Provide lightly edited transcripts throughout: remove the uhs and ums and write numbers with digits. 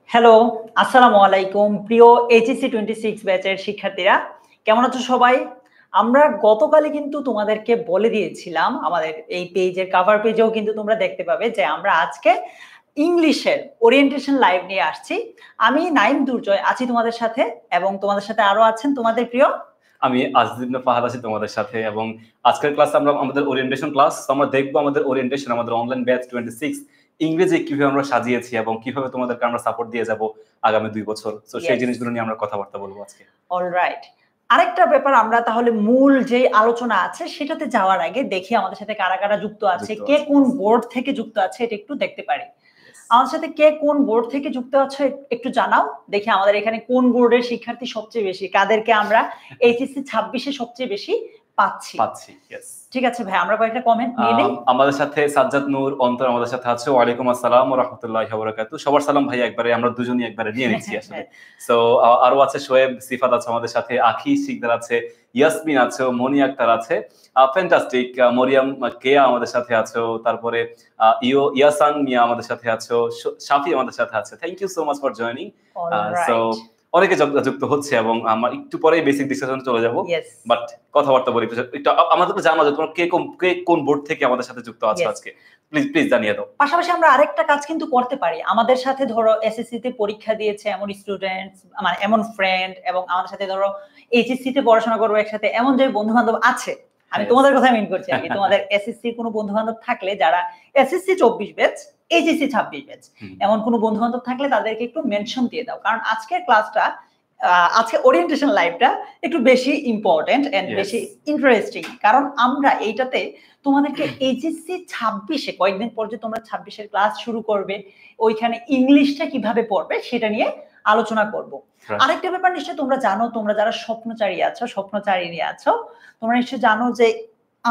Hello, আসসালামু আলাইকুম। প্রিয় এইচএসসি 26 ব্যাচের শিক্ষার্থীরা, কেমন আছো সবাই? আমরা গতকালই কিন্তু তোমাদেরকে বলে দিয়েছিলাম, আমাদের এই পেজের কভার পেজেও কিন্তু তোমরা দেখতে পাবে যে আমরা আজকে ইংলিশের ওরিয়েন্টেশন লাইভ নিয়ে আসছি। আমি নাইম দুর্জয় আছি তোমাদের সাথে এবং তোমাদের সাথে আরো আছেন তোমাদের প্রিয় আমি আজিজ ফাহাদ আছি তোমাদের সাথে এবং আজকের ক্লাসে আমরা আমাদের ওরিয়েন্টেশন ক্লাস আমরা দেখবো আমাদের ওরিয়েন্টেশন আমাদের অনলাইন ব্যাচ 26 ইংরেজি কিভাবে আমরা সাজিয়েছি এবং কিভাবে তোমাদেরকে আমরা সাপোর্ট দিয়ে যাব আগামী 2 বছর। সো সেই জিনিসগুলো নিয়ে আমরা কথাবার্তা বলবো আজকে। অলরাইট। আরেকটা ব্যাপার আমরা তাহলে মূল যে আলোচনা আছে সেটাতে যাওয়ার আগে দেখি আমাদের সাথে কারা কারা যুক্ত আছে, কে কোন বোর্ড থেকে যুক্ত আছে এটা একটু দেখতে পারি। আমাদের সাথে কে কোন বোর্ড থেকে যুক্ত আছে একটু জানাও দেখি। আমাদের এখানে কোন বোর্ডের শিক্ষার্থী সবচেয়ে বেশি, কাদেরকে আমরা এইচএসসি 26-এ সবচেয়ে বেশি পাচ্ছি। ঠিক আছে ভাই, আমরা কয়েকটা কমেন্ট নিয়ে নেই। আমাদের সাথে সাজ্জাদ নূর অন্তর আমাদের সাথে আছে। ওয়ালাইকুম আসসালাম ওয়া রাহমাতুল্লাহি ওয়া বারাকাতুহু। সবার সালাম ভাই, একবারে আমরা দুজনই একবারে নিয়ে নিচ্ছি আসলে। সো আরো আছে শোয়েব, সিফাত আছে আমাদের সাথে, আখি শিকদার আছে, ইয়াসমিন আছে, মনি আক্তার আছে, ফ্যান্টাস্টিক, মরিয়ম কেয়া আমাদের সাথে আছে, তারপরে ইয়াসান মিয়া আমাদের সাথে আছে, শাফি আমাদের সাথে আছে। Thank you so much for joining. So অনেকে যুক্ত হচ্ছে এবং আমরা একটু পরে বেসিক ডিসকাশন চলে যাব, বাট কথাবার্তা বলি একটু আমাদেরকে জানা যায় তোমরা কে কোন বোর্ড থেকে আমাদের সাথে যুক্ত আছো আজকে, প্লিজ জানিয়ে দাও। পাশাপাশি আমরা আরেকটা কাজ কিন্তু করতে পারি, আমাদের সাথে ধরো এসএসসি তে পরীক্ষা দিয়েছে এমন স্টুডেন্ট, মানে এমন ফ্রেন্ড, এবং আমাদের সাথে ধরো এইচএসসি তে পড়াশোনা করবো একসাথে এমন যে বন্ধু বান্ধব আছে, আমি তোমাদের কথা মিন করছি আর কি। তোমাদের এসএসসি কোনো বন্ধু বান্ধব থাকলে যারা এসএসসি 24 ব্যাচ, এইচএসসি 26 ব্যাচ, এমন কোনো বন্ধু বান্ধব থাকলে তাদেরকে একটু মেনশন দিয়ে দাও, কারণ আজকের ক্লাসটা, আজকে ওরিয়েন্টেশন লাইভটা একটু বেশি ইম্পর্টেন্ট এন্ড বেশি ইন্টারেস্টিং, কারণ আমরা এইটাতে তোমাদেরকে এইচএসসি 26-এ কয়েকদিন পর যে তোমরা 26-এর ক্লাস শুরু করবে, ওইখানে ইংলিশটা কিভাবে পড়বে সেটা নিয়ে আলোচনা করব। আরেকটা ব্যাপার নিশ্চয়ই তোমরা জানো, তোমরা যারা স্বপ্নচারিণী আছো, তোমরা নিশ্চয়ই জানো যে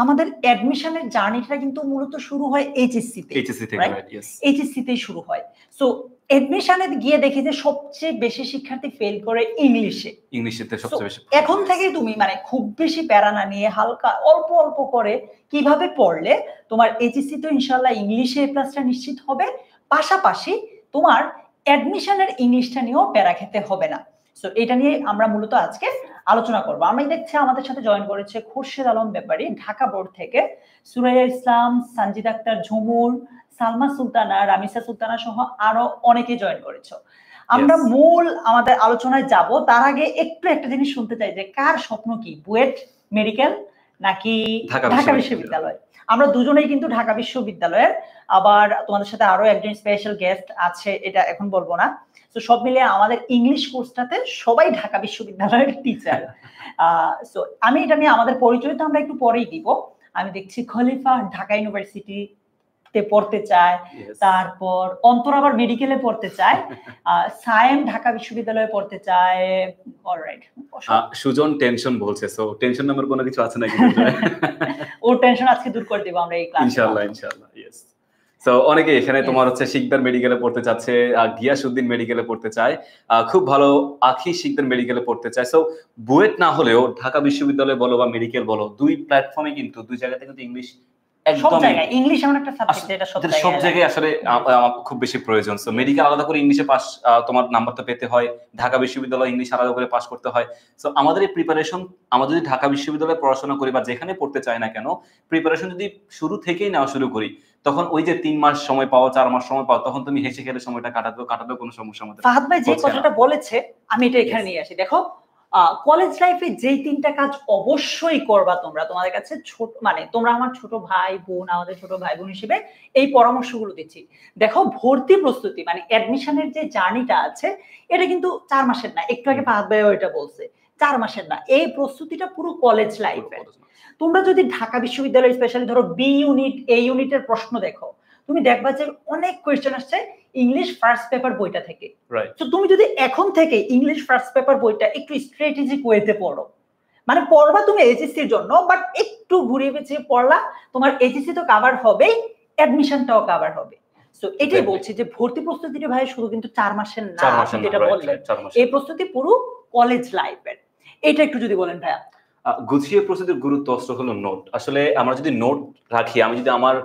আমাদের অ্যাডমিশনের জার্নিটা কিন্তু মূলত শুরু হয় এইচএসসি তেই শুরু হয়। সো অ্যাডমিশনে গিয়ে দেখি যে সবচেয়ে বেশি শিক্ষার্থী ফেল করে ইংলিশেতে সবচেয়ে বেশি। এখন থেকে তুমি মানে খুব বেশি প্যারা না নিয়ে হালকা অল্প অল্প করে কিভাবে পড়লে তোমার এইচএসসি তো ইনশাআল্লাহ ইংলিশে এ প্লাসটা নিশ্চিত হবে, পাশাপাশি তোমার অ্যাডমিশনের ইংলিশটা নিয়েও প্যারা খেতে হবে না। সো এটা নিয়ে আমরা মূলত আজকে আলোচনা করবো। আমি দেখছি আমাদের সাথে জয়েন করেছে খুরশেদ আলম ব্যাপারী ঢাকা বোর্ড থেকে, সুরাইয়া ইসলাম, সানজিদ আক্তার ঝুমুর, সালমা সুলতানা, রামিসা সুলতানা সহ আরো অনেকে জয়েন করেছো। আমরা মূল আমাদের আলোচনায় যাব, তার আগে একটু একটা জিনিস শুনতে চাই যে কার স্বপ্ন কি, বুয়েট মেডিকেল নাকি ঢাকা বিশ্ববিদ্যালয়? আমরা দুজনেই কিন্তু ঢাকা বিশ্ববিদ্যালয়ের, আবার তোমাদের সাথে আরো একজন স্পেশাল গেস্ট আছে, এটা এখন বলবো না। তো সব মিলিয়ে আমাদের ইংলিশ কোর্সটাতে সবাই ঢাকা বিশ্ববিদ্যালয়ের টিচার। সো আমি এটা নিয়ে আমাদের পরিচয় তো আমরা একটু পরেই দিব। আমি দেখছি খলিফা ঢাকা ইউনিভার্সিটি তে পড়তে চায়, তারপর অন্তর আবার মেডিকেলে পড়তে চায়, সায়েম ঢাকা বিশ্ববিদ্যালয়ে পড়তে চায়। অলরাইট, সুজন টেনশন বলছে, সো টেনশন নামের কোনো কিছু আছে নাকি? ওর টেনশন আজকে দূর করে দেব আমরা এই ক্লাসে ইনশাআল্লাহ। ইয়েস। সো অনেকে এখানে তোমার হচ্ছে শিকদার মেডিকেলে পড়তে চাচ্ছে, গিয়াসউদ্দিন মেডিকেলে পড়তে চায়, খুব ভালো আখি শিকদার মেডিকেলে পড়তে চায়। সো বুয়েট না হলেও ঢাকা বিশ্ববিদ্যালয় বলো বা মেডিকেল বলো, দুই প্ল্যাটফর্মে কিন্তু দুই জায়গাতে কিন্তু ইংলিশ ইংলিশ এমন একটা সাবজেক্ট যেটা সব জায়গায় আসলে খুব বেশি প্রয়োজন। সো মেডিকেল আলাদা করে ইংলিশে পাস তোমার নাম্বারটা পেতে হয়, ঢাকা বিশ্ববিদ্যালয় ইংলিশ আলাদা করে পাস করতে হয়। সো আমাদের এই প্রিপারেশন, আমরা যদি ঢাকা বিশ্ববিদ্যালয়ে পড়াশোনা করি বা যেখানে পড়তে চাই না কেন, প্রিপারেশন যদি শুরু থেকেই নেওয়া শুরু করি, তখন ওই যে 3 মাস সময় পাও, 4 মাস সময় পাও, তখন তুমি হেসে খেলে সময়টা কাটাতে কোনো সমস্যা হবে না। ফাহাদ ভাই যে কথাটা বলেছে আমি এটা এখানে নিয়ে আসি। দেখো, কলেজ লাইফে যেই 3টা কাজ অবশ্যই করবা তোমরা, তোমাদের কাছে ছোট মানে তোমরা আমার ছোট ভাই বোন, আমাদের ছোট ভাই বোন হিসেবে এই পরামর্শগুলো দিচ্ছি। দেখো, ভর্তি প্রস্তুতি মানে অ্যাডমিশনের যে জার্নিটা আছে, এটা কিন্তু 4 মাসের না, একটু আগে ফাহাদ ভাই ওইটা বলছে, 4 মাসের না। এই প্রস্তুতিটা পুরো কলেজ লাইফে। তোমরা যদি ঢাকা বিশ্ববিদ্যালয় স্পেশালি ধরো বি ইউনিট, এ ইউনিটের প্রশ্ন দেখো, তুমি দেখবা যে অনেক কোয়েশ্চেন আসছে ইংলিশ ফার্স্ট পেপার বইটা থেকে। তো তুমি যদি এখন থেকে ইংলিশ ফার্স্ট পেপার বইটা একটু স্ট্র্যাটেজিক ওয়েতে পড়ো, মানে পড়বা তুমি এইচএসসির জন্য, বাট একটু ঘুরিয়ে পেঁচিয়ে পড়লা, তোমার এইচএসসি তো কভার হবে, অ্যাডমিশনটাও কভার হবে। সো এটাই বলছি যে ভর্তি প্রস্তুতিটা ভাই শুধু কিন্তু 4 মাসের না, যেটা বললেন এই প্রস্তুতি পুরো কলেজ লাইফের। এটা একটু যদি বলেন ভাইয়া। গুছিয়ে প্রস্তুতির গুরুত্ব অস্ত্র হলো নোট। আসলে আমরা যদি নোট রাখি, আমি যদি আমার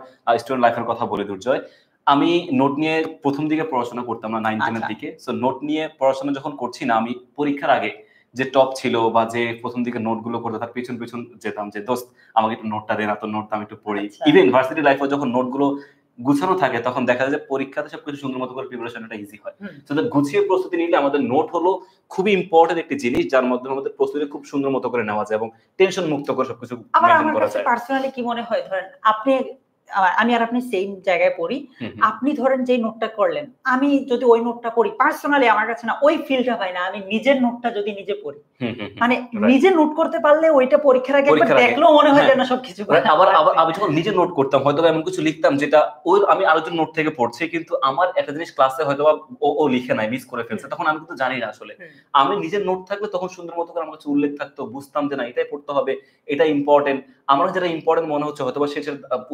স্টুডেন্ট লাইফের কথা বলি দুর্জয়, আমি নোট নিয়ে প্রথম দিকে পড়াশোনা করতাম না, 9-10 এর দিকে। সো নোট নিয়ে পড়াশোনা যখন করছি না, আমি পরীক্ষার আগে যে টপ ছিল বা যে প্রথম দিকে নোটগুলো করতো তার পিছন পিছন যেতাম যে দোস্ত আমাকে একটু নোটটা দে না, তো নোটটা আমি একটু পড়ি। ইভেন ভার্সিটি লাইফে যখন নোটগুলো গুছানো থাকে তখন দেখা যায় যে পরীক্ষাতে সবকিছু সুন্দর মতো করে প্রিপারেশনটা ইজি হয়। সো দ্যাট গুছিয়ে প্রস্তুতি নিলে আমাদের নোট হলো খুবই ইম্পর্টেন্ট একটি জিনিস, যার মাধ্যমে আমাদের প্রস্তুতি খুব সুন্দর মতো করে নেওয়া যায় এবং টেনশন মুক্ত করে সবকিছু মেইনটেইন করা যায়। আমার পার্সোনালি কি মনে হয়, ধরেন আমি আর আপনি সেম জায়গায় পড়ি, আপনি ধরেন যে নোটটা করলেন, আমি যদি ওই নোটটা পড়ি, পার্সোনালি আমার কাছে না ওই ফিলটা পাই না আমি নিজের নোটটা যদি নিজে পড়ি। মানে নিজে নোট করতে পারলে ওইটা পরীক্ষার আগে একবার দেখলেও মনে হয় যেন সবকিছু। আবার আমি যখন নিজে নোট করতাম হয়তো এমন কিছু লিখতাম যেটা ওই আমি আরেকজন নোট থেকে পড়ছি, কিন্তু আমার একটা জিনিস ক্লাসে হয়তো ও লিখে নাই, মিস করে ফেলছে, তখন আমি কিন্তু জানি না আসলে। আমি নিজের নোট থাকলে তখন সুন্দর মতো করে আমার কাছে উল্লেখ থাকতো, বুঝতাম যে না এটাই পড়তে হবে, এটা ইম্পর্টেন্ট। আমার যেটা ইম্পর্টেন্ট মনে হচ্ছে হয়তো সে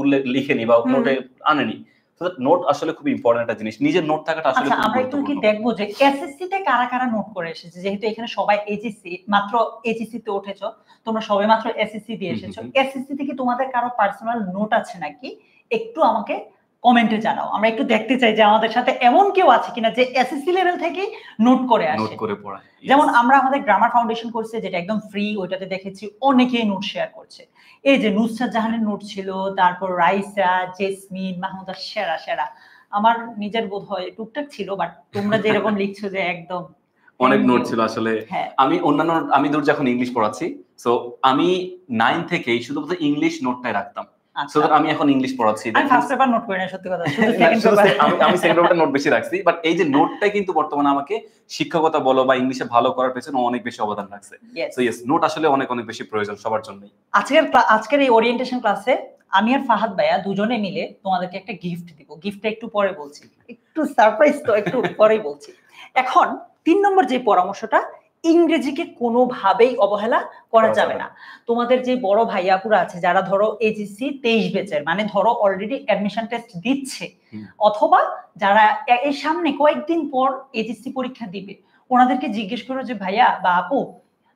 উল্লেখ লিখেনি বা নোটে আনেনি। নোট আসলে খুব ইম্পর্টেন্ট একটা জিনিস, নিজের নোট থাকাটা আসলে খুব আমরা একটু কি দেখবো যে এসএসসি তে কারা কারা নোট করে এসেছে, যেহেতু এখানে সবাই এইচএসসি মাত্র এইচএসসি তে উঠেছো, তোমরা সবাই মাত্র এসএসসি দিয়ে এসেছো, এসএসসি থেকে তোমাদের কারো পার্সোনাল নোট আছে নাকি একটু আমাকে কমেন্টে জানাও। আমরা একটু দেখতে চাই যে আমাদের সাথে এমন কেউ আছে কিনা যে এসএসসি লেভেল থেকে নোট করে আসে, নোট করে পড়ায়। যেমন আমরা আমাদের গ্রামার ফাউন্ডেশন কোর্সে যেটা একদম ফ্রি, ওইটাতে দেখেছি অনেকেই নোট শেয়ার করছে। এই যে নুসরাত জাহানের নোট ছিল, তারপর রাইসা, জেসমিন, মাহমুদা, সেরা আমার নিজের বোধ হয় টুকটাক ছিল, বাট তোমরা যেরকম লিখছো যে একদম অনেক নোট ছিল আসলে। আমি অন্যান্য আমি ধর যখন ইংলিশ পড়াচ্ছি, সো আমি 9 থেকেই শুধুমাত্র ইংলিশ নোটটাই রাখতাম। সো আমি এখন ইংলিশ পড়াচ্ছি, আমি ফার্স্ট পেপার নোট করি না, সত্যি কথা, শুধু সেকেন্ড পেপার আমি সেকেন্ড পেপারটা নোট বেশি রাখছি। বাট এই যে নোটটা কিন্তু বর্তমানে আমাকে শিক্ষকতা বলো বা ইংলিশে ভালো করার পেছনে অনেক বেশি অবদান রাখছে। সো ইয়েস, নোট আসলে অনেক অনেক বেশি প্রয়োজন সবার জন্যই। আজকের এই ওরিয়েন্টেশন ক্লাসে আমি আর ফাহাদ ভাইয়া দুজনে মিলে তোমাদেরকে একটা গিফট দিব। গিফটটা একটু পরে বলছি, একটু সারপ্রাইজ, তো একটু পরেই বলছি। এখন 3 নম্বর যে পরামর্শটা, ইংরেজিকে কোনোভাবেই অবহেলা করা যাবে না। তোমাদের যে বড় ভাইয়াপুরা আছে যারা ধরো এইচএসসি 23 ব্যাচের, মানে ধরো অলরেডি অ্যাডমিশন টেস্ট দিচ্ছে, অথবা যারা এই সামনে কয়েকদিন পর এইচএসসি পরীক্ষা দিবে, ওনাদেরকে জিজ্ঞেস করো যে ভাইয়া বা আপু,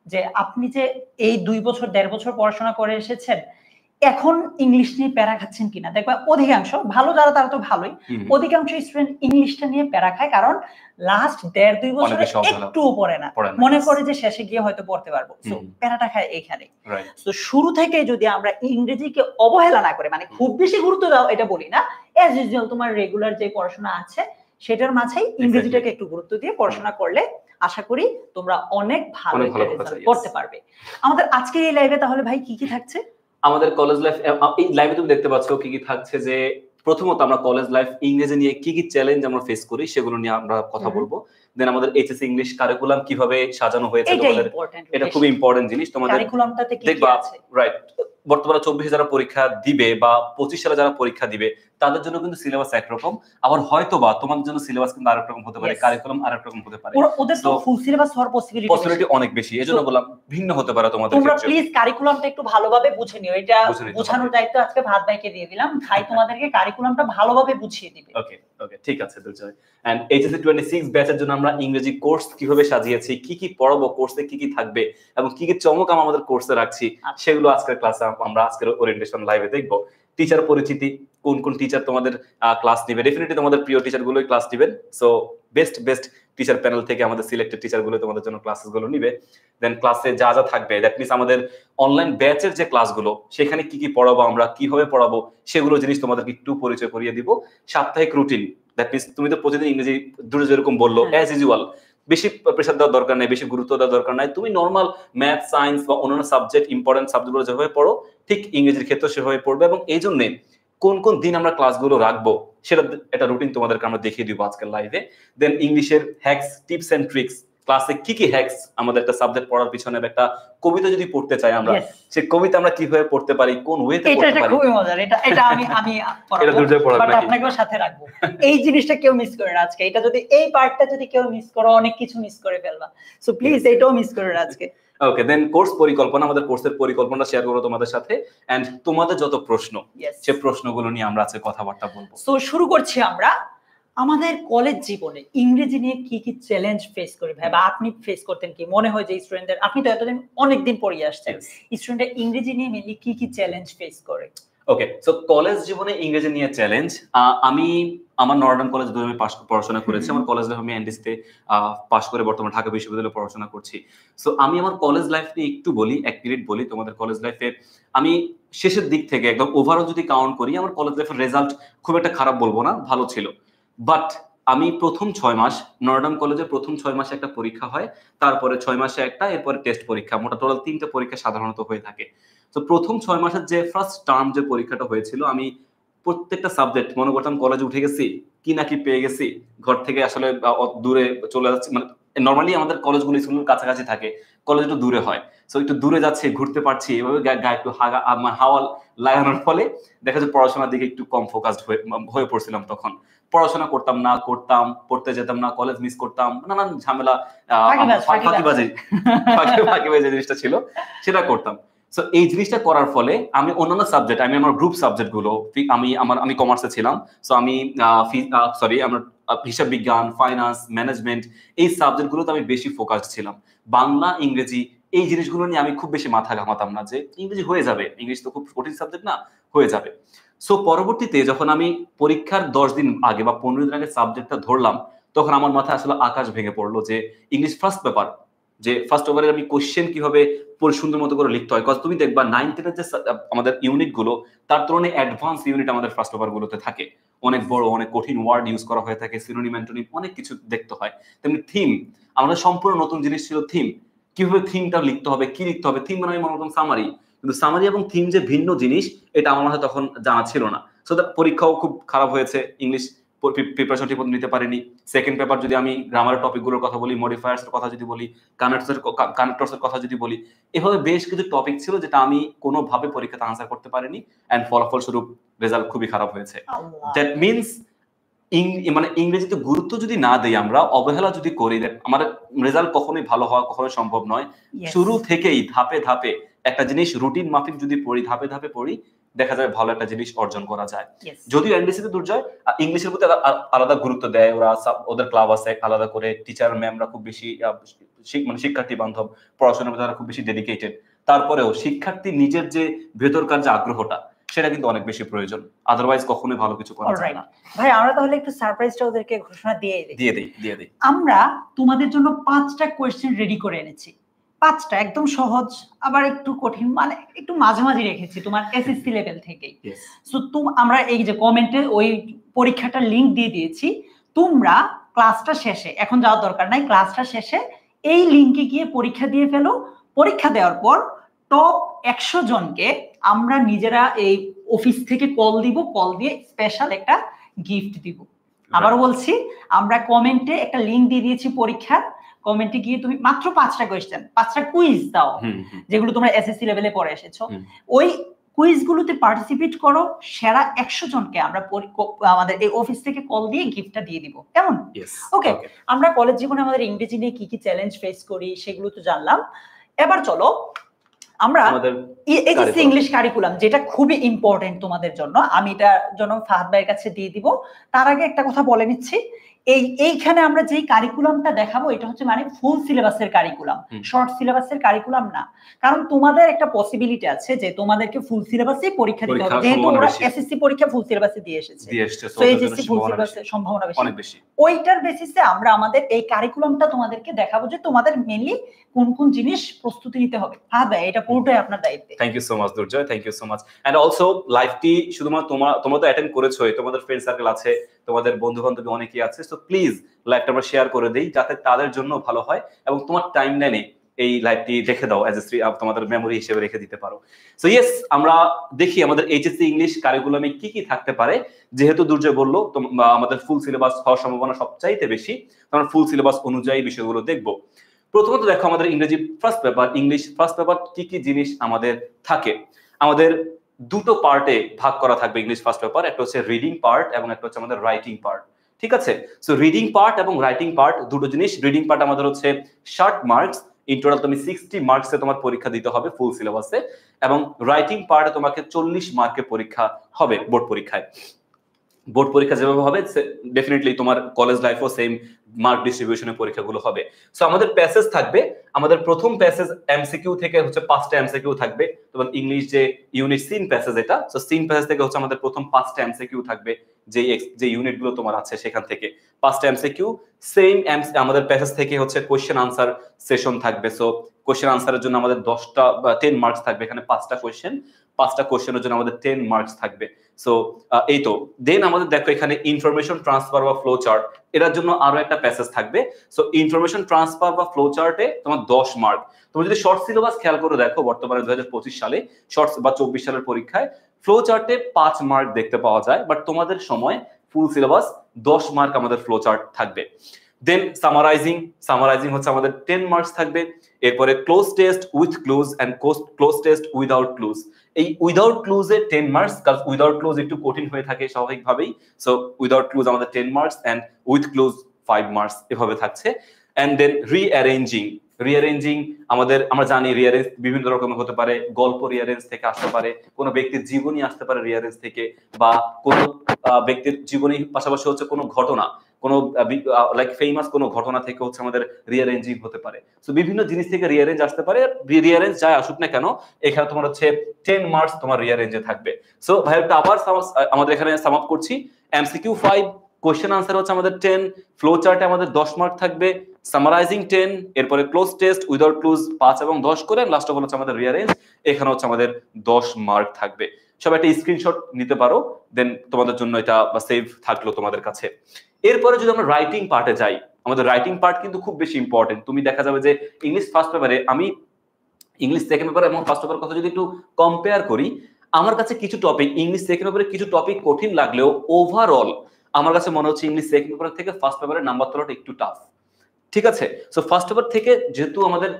যে আপনি যে এই 2 বছর 1.5 বছর পড়াশোনা করে এসেছেন, এখন ইংলিশ নিয়ে প্যারা খাচ্ছেন কিনা। দেখবা অধিকাংশ ভালো যারা তারা তো ভালোই, অধিকাংশ স্টুডেন্ট ইংলিশটা নিয়ে প্যারা খায়, কারণ লাস্ট 1.5-2 বছর একটুও পড়ে না, মনে করে যে শেষে গিয়ে হয়তো পড়তে পারবো। সো প্যারাটা খায় এইখানে। তো শুরু থেকে যদি আমরা ইংরেজিকে অবহেলা না করে, মানে খুব বেশি গুরুত্ব দাও এটা বলি না, অ্যাজ ইউজুয়াল তোমার রেগুলার যে পড়াশোনা আছে সেটার মাঝেই ইংরেজিটাকে একটু গুরুত্ব দিয়ে পড়াশোনা করলে আশা করি তোমরা অনেক ভালো রেজাল্ট করতে পারবে। আমাদের আজকের এই লাইভে তাহলে ভাই কি কি থাকছে? আমাদের কলেজ লাইফ, এই লাইভে তুমি দেখতে পাচ্ছ কি কি থাকছে, যে প্রথমত আমরা কলেজ লাইফ ইংরেজি নিয়ে কি কি চ্যালেঞ্জ আমরা ফেস করি সেগুলো নিয়ে আমরা কথা বলবো। দেন আমাদের এইচএসসি ইংলিশ কারিকুলাম কিভাবে সাজানো হয়েছে তোমাদের, এটা খুব ইম্পর্টেন্ট জিনিস। তোমাদের কারিকুলামটাতে কি কি আছে, রাইট, বর্তমানে 24 যারা পরীক্ষা দিবে বা 25 সালে যারা পরীক্ষা দিবে তাদের জন্য কিন্তু সিলেবাস একরকম, আবার হয়তো বা তোমাদের জন্য সিলেবাস কিন্তু আরেক রকম হতে পারে, কারিকুলাম আরেক রকম হতে পারে। ওদের তো ফুল সিলেবাস হওয়ার পসিবিলিটি অনেক বেশি, এজন্য বললাম ভিন্ন হতে পারে তোমাদের ক্ষেত্রে। তোমরা প্লিজ কারিকুলামটা একটু ভালোভাবে বুঝে নিও, এটা বোঝানোর দায়িত্ব আজকে ভাত ভাইকে দিয়ে দিলাম। ভাই তোমাদেরকে কারিকুলামটা ভালোভাবে বুঝিয়ে দিবে। ওকে ওকে, ঠিক আছে দুজয়। এন্ড এইচএসসি 26 ব্যাচের জন্য আমরা ইংরেজি কোর্স কিভাবে সাজিয়েছি, কি কি পড়াবো, কোর্সে কি কি থাকবে এবং কি কি চমক আমাদের কোর্সে রাখছি, সেগুলো আজকের ক্লাসে আমরা আজকের ওরিয়েন্টেশন লাইভে দেখবো। টিচার পরিচিতি, কোন কোন টিচার তোমাদের ক্লাস নিবে, ডেফিনেটলি তোমাদের প্রিয় টিচার গুলোই ক্লাস নিবেন। সো বেস্ট টিচার প্যানেল থেকে আমাদের সিলেক্টেড টিচার গুলো তোমাদের জন্য ক্লাসেস গুলো নিবে। দেন ক্লাসে যা যা থাকবে, দ্যাট মিনস আমাদের অনলাইন ব্যাচের যে ক্লাসগুলো সেখানে কি কি পড়াবো, আমরা কিভাবে পড়াবো, সেগুলো জিনিস তোমাদেরকে একটু পরিচয় করিয়ে দিব। সাপ্তাহিক রুটিন, দ্যাট মিনস তুমি তো প্রতিদিন ইংরেজি দুটো যেরকম বললো অ্যাজ ইউজুয়াল, বেশি প্রেসার দেওয়ার দরকার নেই, বেশি গুরুত্ব দেওয়ার দরকার নাই। তুমি নর্মাল ম্যাথ, সায়েন্স বা অন্যান্য সাবজেক্ট, ইম্পর্টেন্ট সাবজেক্টগুলো যেভাবে পড়ো ঠিক ইংরেজির ক্ষেত্রে সেভাবে পড়বে। এবং এই জন্য কোন কোন দিন আমরা ক্লাসগুলো রাখবো সেটা একটা রুটিন তোমাদেরকে আমরা দেখিয়ে দিব আজকের লাইভে। দেন ইংলিশের হ্যাকস, টিপস এন্ড ট্রিক্স, ক্লাসে কি কি হ্যাকস, আমাদের একটা সাবজেক্ট পড়ার পিছনে একটা কবিতা যদি পড়তে চাই আমরা, সেই কবিতা আমরা কিভাবে পড়তে পারি, কোন ওয়েতে পড়তে পারি, এটা খুবই মজার। এটা আমি পড়াবো, বাট আপনাকেও সাথে রাখবো। এই জিনিসটা কেউ মিস করে না আজকে। এটা যদি এই পার্টটা যদি কেউ মিস করো, অনেক কিছু মিস করে ফেলবা। সো প্লিজ এটাও মিস করো না আজকে। ওকে, দেন কোর্স পরিকল্পনা, আমাদের কোর্সের পরিকল্পনা শেয়ার করব তোমাদের সাথে। এন্ড তোমাদের যত প্রশ্ন, সেই প্রশ্নগুলো নিয়ে আমরা আজকে কথাবার্তা বলবো। সো শুরু করছি আমরা। আমাদের কলেজ জীবনে ইংরেজি নিয়ে কি কি চ্যালেঞ্জ ফেস করি ভাই, বা আপনি ফেস করতেন কি? মনে হয় যে স্টুডেন্টদের, আপনি তো এতদিন অনেকদিন পড়িয়ে আসছেন, স্টুডেন্টরা ইংরেজি নিয়ে মেনলি কি কি চ্যালেঞ্জ ফেস করে? ওকে, সো কলেজ জীবনে ইংরেজি নিয়ে চ্যালেঞ্জ, আমি আমার নর্ডার্ন কলেজ ধরে আমি পড়াশোনা করেছি, আমার কলেজ লাইফ আমি এনডিসিতে পাশ করে বর্তমানে ঢাকা বিশ্ববিদ্যালয়ে পড়াশোনা করছি। সো আমি আমার কলেজ লাইফ নিয়ে একটু বলি, 1 মিনিট বলি। তোমাদের কলেজ লাইফে আমি শেষের দিক থেকে একদম ওভারঅল যদি কাউন্ট করি, আমার কলেজ লাইফের রেজাল্ট খুব একটা খারাপ বলবো না, ভালো ছিল। বাট আমি প্রথম 6 মাস নর্ডার্ন কলেজে প্রথম 6 মাসে একটা পরীক্ষা হয়, তারপরে 6 মাসে একটা, এরপরে টেস্ট পরীক্ষা, মোট টোটাল 3টা পরীক্ষা সাধারণত হয়ে থাকে। তো প্রথম 6 মাসের যে ফার্স্ট টার্ম যে পরীক্ষাটা হয়েছিল, আমি প্রত্যেকটা সাবজেক্ট মনে করতাম কলেজে উঠে গেছি, কি নাকি পেয়ে গেছি, ঘর থেকে আসলে দূরে চলে যাচ্ছি। মানে নর্মালি আমাদের কলেজগুলো স্কুলের কাছাকাছি থাকে, কলেজ একটু দূরে হয়, সো একটু দূরে যাচ্ছে, ঘুরতে পারছি, এভাবে গায়ে একটু হাওয়া লাগানোর ফলে দেখা যায় পড়াশোনার দিকে একটু কম ফোকাসড হয়ে পড়ছিলাম। তখন পড়াশোনা করতাম না, পড়তে যেতাম না, কলেজ মিস করতাম, নানান ঝামেলা, ফাঁকিবাজি জিনিসটা ছিল সেটা করতাম। সো এই জিনিসটা করার ফলে আমি অন্যান্য সাবজেক্ট, আমি আমার গ্রুপ সাবজেক্ট গুলো, আমি কমার্সে ছিলাম, সো আমি আমার হিসাব বিজ্ঞান, ফাইন্যান্স, ম্যানেজমেন্ট, এই সাবজেক্ট গুলোতে আমি বেশি ফোকাসড ছিলাম। বাংলা, ইংরেজি এই জিনিসগুলো নিয়ে আমি খুব বেশি মাথা ঘামাতাম না, যে ইংরেজি হয়ে যাবে, ইংলিশ তো খুব কঠিন সাবজেক্ট না, হয়ে যাবে। সো পরবর্তীতে যখন আমি পরীক্ষার 10 দিন আগে বা 15 দিন আগে সাবজেক্টটা ধরলাম, তখন আমার মাথায় আসলে আকাশ ভেঙে পড়লো যে ইংলিশ ফার্স্ট পেপার, যে ফার্স্ট পেপারে আমি কোশ্চেন কিভাবে সুন্দর মতো করে লিখতে হয়। কজ তুমি দেখবা 9-10 যে আমাদের ইউনিট গুলো, তার তুলনায় অ্যাডভান্স ইউনিট আমাদের ফার্স্ট পেপার গুলোতে থাকে, অনেক বড়, অনেক কঠিন ওয়ার্ড ইউজ করা হয়ে থাকে, সিনোনিম অ্যান্টোনিম অনেক কিছু দেখতে হয়। তেমনি থিম, আমাদের সম্পূর্ণ নতুন জিনিস ছিল থিম, কিভাবে থিমটা লিখতে হবে, কি লিখতে হবে। থিম মানে আমি মনে করতাম সামারি, কিন্তু সামারি এবং থিম যে ভিন্ন জিনিস, এটা আমার মাথায় তখন জানা ছিল না। সো পরীক্ষাও খুব খারাপ হয়েছে, ইংলিশ প্রিপারেশন ঠিক মতো নিতে পারিনি। সেকেন্ড পেপার যদি আমি গ্রামারের টপিকগুলোর কথা বলি, মডিফায়ার্স এর কথা যদি বলি, কানেক্টরস এর কথা যদি বলি, এভাবে বেশ কিছু টপিক ছিল যেটা আমি কোনোভাবে পরীক্ষাতে আনসার করতে পারিনি, এন্ড ফলাফলস্বরূপ রেজাল্ট খুবই খারাপ হয়েছে। দ্যাট মিনস মানে ইংরেজিতে গুরুত্ব যদি না দেই আমরা, অবহেলা যদি করি, আমার রেজাল্ট কখনোই ভালো হওয়া কখনোই সম্ভব নয়। শুরু থেকেই ধাপে ধাপে একটা জিনিস রুটিন মাফিক যদি পড়ি, ধাপে ধাপে পড়ি, দেখা যায় ভালো একটা জিনিস অর্জন করা যায়। যদিও এনডিসিতে দুর্জয় ইংলিশের প্রতি আলাদা গুরুত্ব দেয়, ওরা ওদের ক্লাব আছে আলাদা করে, টিচার ম্যামরা খুব বেশি মানে শিক্ষার্থী বান্ধব, পড়াশোনার প্রতি তারা খুব বেশি ডেডিকেটেড। তারপরেও শিক্ষার্থী নিজের যে ভেতরকার যে আগ্রহটা, সেটা কিন্তু অনেক বেশি প্রয়োজন, আদারওয়াইজ কখনোই ভালো কিছু করা যায় না। ভাই আমরা তাহলে একটু সারপ্রাইজটা ওদেরকে ঘোষণা দিয়ে দিই। আমরা তোমাদের জন্য 5টা কোয়েশ্চেন রেডি করে এনেছি, 5টা একদম সহজ, আবার একটু কঠিন, মানে একটু মাঝামাঝি রেখেছি তোমার এসএসসি লেভেল থেকেই। সো আমরা এই যে কমেন্টে ওই পরীক্ষাটার লিংক দিয়ে দিয়েছি, তোমরা ক্লাসটা শেষে, এখন যাওয়ার দরকার নাই, ক্লাসটা শেষে এই লিংকে গিয়ে পরীক্ষা দিয়ে ফেলো। পরীক্ষা দেওয়ার পর টপ 100 জনকে আমরা নিজেরা এই অফিস থেকে কল দিব, কল দিয়ে স্পেশাল একটা গিফট দিব। আবারও বলছি, আমরা কমেন্টে একটা লিংক দিয়ে দিয়েছি পরীক্ষার, কমেন্টে গিয়ে তুমি মাত্র 5টা কোয়েশ্চেন, 5টা কুইজ দাও, যেগুলো তোমরা এসএসসি লেভেলে পড়ে এসেছো, ওই কুইজগুলোতে পার্টিসিপেট করো। সেরা 100 জনকে আমরা আমাদের এই অফিস থেকে কল দিয়ে গিফটটা দিয়ে দিব, কেমন? ওকে, আমরা কলেজ জীবনে আমাদের ইংরেজি নিয়ে কি কি চ্যালেঞ্জ ফেস করি সেগুলো তো জানলাম। এবার চলো আমরা এইচএসসি ইংলিশ কারিকুলাম, যেটা খুবই ইম্পর্টেন্ট তোমাদের জন্য, আমি এটার জন্য ফাহাদ ভাইয়ের কাছে দিয়ে দিব। তার আগে একটা কথা বলে নিচ্ছি, এইখানে আমরা যেই কারিকুলামটা দেখাবো, এটা হচ্ছে মানে ফুল সিলেবাসের কারিকুলাম, শর্ট সিলেবাসের কারিকুলাম না। কারণ তোমাদের একটা পসিবিলিটি আছে যে তোমাদেরকে ফুল সিলেবাসে পরীক্ষা দিতে হবে, যেহেতু ওরা এসএসসি পরীক্ষা ফুল সিলেবাসে দিয়ে এসেছে, তো এইচএসসি ফুল সিলেবাসের সম্ভাবনা বেশি। ওইটার বেসিসে আমরা আমাদের এই কারিকুলামটা তোমাদেরকে দেখাবো, যে তোমাদের মেইনলি কোন কোন জিনিস প্রস্তুতি নিতে হবে। হ্যাঁ ভাই, এটা পুরোটাই আপনার দায়িত্বে। Thank you so much Durjoy, thank you so much. And also লাইভটি শুধুমাত্র তোমরা তো অ্যাটেন্ড করেছোই, তোমাদের ফ্রেন্ড সার্কেল আছে, তোমাদের বন্ধু বান্ধব অনেকেই আছে, সো প্লিজ লাইভটা আমরা শেয়ার করে দেই, যাতে তাদের জন্য ভালো হয়, এবং তোমার টাইমলাইনে এই লাইভটি রেখে দাও, অ্যাজ এ তোমাদের মেমোরি হিসেবে রেখে দিতে পারো। সো ইয়েস, আমরা দেখি আমাদের এইচএসসি ইংলিশ কারিকুলামে কি কি থাকতে পারে। যেহেতু দুর্জয় বললো আমাদের ফুল সিলেবাস হওয়ার সম্ভাবনা সবচাইতে বেশি, আমরা ফুল সিলেবাস অনুযায়ী বিষয়গুলো দেখবো। প্রথমত দেখো, আমাদের ইংরেজি first paper, English first paper কি কি জিনিস আমাদের থাকে। আমাদের দুটো পার্টে ভাগ করা থাকবে ইংলিশ ফার্স্ট পেপার, একটা হচ্ছে রিডিং পার্ট এবং একটা হচ্ছে আমাদের রাইটিং পার্ট, ঠিক আছে? সো রিডিং পার্ট এবং রাইটিং পার্ট দুটো জিনিস। রিডিং পার্ট আমাদের হচ্ছে 60 মার্কস, ইন টোটাল তুমি 60 মার্কসে তোমার পরীক্ষা দিতে হবে ফুল সিলেবাসে, এবং রাইটিং পার্টে তোমাকে 40 মার্কের পরীক্ষা হবে বোর্ড পরীক্ষায়। বোর্ড পরীক্ষা যেভাবে হবে ডেফিনেটলি তোমার কলেজ লাইফও সেম মার্ক ডিস্ট্রিবিউশনের পরীক্ষাগুলো হবে। সো আমাদের প্যাসেজ থাকবে, আমাদের প্রথম প্যাসেজ এমসিকিউ থেকে হচ্ছে 5টা এমসিকিউ থাকবে। তোমার ইংলিশ যে ইউনিট সিন প্যাসেজ, এটা সো সিন প্যাসেজ থেকে হচ্ছে আমাদের প্রথম 5টা এমসিকিউ থাকবে, যে ইউনিটগুলো তোমার আছে সেখান থেকে 5টা এমসিকিউ। সেম আমাদের প্যাসেজ থেকে হচ্ছে কোশ্চেন আনসার সেশন থাকবে। সো কোশ্চেন আনসারের জন্য আমাদের 10টা বা 10 মার্কস থাকবে, এখানে 5টা কোশ্চেনের জন্য আমাদের 10 মার্কস থাকবে। সো এই তো দেন আমাদের দেখো এখানে ইনফরমেশন ট্রান্সফার বা ফ্লো চার্ট, এটার জন্য আরো একটা প্যাসেজ থাকবে। সো ইনফরমেশন ট্রান্সফার বা ফ্লো চার্টে তোমার 10 মার্ক। তুমি যদি শর্ট সিলেবাস খেয়াল করে দেখো বর্তমানে 2025 সালে শর্টস বা 24 সালের পরীক্ষায় ফ্লো চার্টে 5 মার্ক দেখতে পাওয়া যায়, বাট তোমাদের সময় ফুল সিলেবাস 10 মার্ক আমাদের ফ্লো চার্ট থাকবে। দেন সামারাইজিং হচ্ছে আমাদের 10 মার্কস থাকবে। এরপরে cloze test with clues and cloze test without clues, এই উইদাউট ক্লুজে 10 মার্কস, কারণ উইদাউট ক্লুজ একটু কঠিন হয়ে থাকে স্বাভাবিকভাবেই। সো উইদাউট ক্লুজ আমাদের 10 marks and with clues 5 marks এভাবে থাকছে। এন্ড দেন রিঅ্যারেঞ্জিং আমরা জানি রিঅ্যারেঞ্জ বিভিন্ন রকমের হতে পারে, গল্প রিঅ্যারেঞ্জ থেকে আসতে পারে, কোনো ব্যক্তির জীবনী আসতে পারে রিঅ্যারেঞ্জ থেকে, বা কোনো ব্যক্তির জীবনী পাশাপাশি হচ্ছে কোনো ঘটনা, কোনো লাইক ফেমাস কোনো ঘটনা থেকে হচ্ছে আমাদের রিঅ্যারেঞ্জিং হতে পারে। সো বিভিন্ন জিনিস থেকে রিঅ্যারেঞ্জ আসতে পারে, রিঅ্যারেঞ্জ যাই আসুক না কেন এখানে তোমার হচ্ছে 10 মার্কস তোমার রিঅ্যারেঞ্জে থাকবে। সো ভাই একটা আবার আমাদের এখানে সাম আপ করছি, এমসিকিউ 5, কোশ্চেন আনসার হচ্ছে আমাদের 10, ফ্লো চার্টে আমাদের 10 মার্ক থাকবে, সামারাইজিং 10, এরপরে ক্লোজ টেস্ট উইদাউট ক্লুজ 5 এবং 10 করে, লাস্ট অফ হচ্ছে আমাদের রিঅ্যারেঞ্জ, এখানে হচ্ছে আমাদের 10 মার্ক থাকবে। সব একটা স্ক্রিনশট নিতে পারো, দেন তোমাদের জন্য এটা সেভ থাকলো তোমাদের কাছে। এরপরে যদি আমরা রাইটিং পার্টে যাই, আমাদের রাইটিং পার্ট কিন্তু খুব বেশি ইম্পর্টেন্ট। তুমি দেখা যাবে যে ইংলিশ ফার্স্ট পেপারে, আমি ইংলিশ সেকেন্ড পেপার এবং ফার্স্ট পেপার কথা যদি একটু কম্পেয়ার করি, আমার কাছে কিছু টপিক ইংলিশ সেকেন্ড পেপারে কিছু টপিক কঠিন লাগলেও ওভারঅল আমার কাছে মনে হচ্ছে ইংলিশ সেকেন্ড পেপার থেকে ফার্স্ট পেপারের নাম্বার তোলাটা একটু টাফ। ঠিক আছে, সো ফার্স্ট পেপার থেকে যেহেতু আমাদের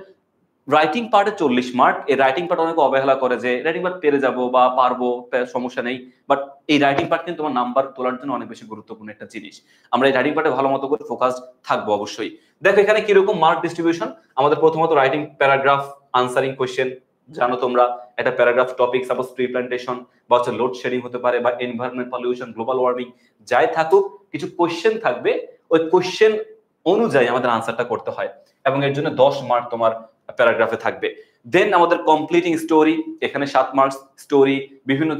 রাইটিং পার্টে 40 মার্ক, এই রাইটিং পার্ট অনেকে অবহেলা করে যে রাইটিং পার্ট পেরে যাবো বা পারবো, সমস্যা নেই, বাট এই রাইটিং পার্ট কিন্তু তোমার নাম্বার তোলার জন্য অনেক বেশি গুরুত্বপূর্ণ একটা জিনিস। আমরা এই রাইটিং পার্টে ভালো মতো করে ফোকাস থাকবো অবশ্যই। দেখো এখানে কিরকম মার্ক ডিস্ট্রিবিউশন, আমাদের প্রথমত রাইটিং প্যারাগ্রাফ আনসারিং কোয়েশ্চেন, জানো তোমরা একটা paragraph topic suppose tree plantation বা হচ্ছে লোড শেডিং হতে পারে, বা এনভায়রনমেন্ট পলিউশন, গ্লোবাল ওয়ার্মিং, যাই থাকুক কিছু কোয়েশ্চেন থাকবে, ওই কোয়েশ্চেন অনুযায়ী আমাদের আনসারটা করতে হয়, এবং এর জন্য 10 মার্ক তোমার প্যারাগ্রাফে থাকবে। দেন আমাদের কমপ্লিটিং স্টোরি, এখানে 7 মার্কস। স্টোরি বিভিন্ন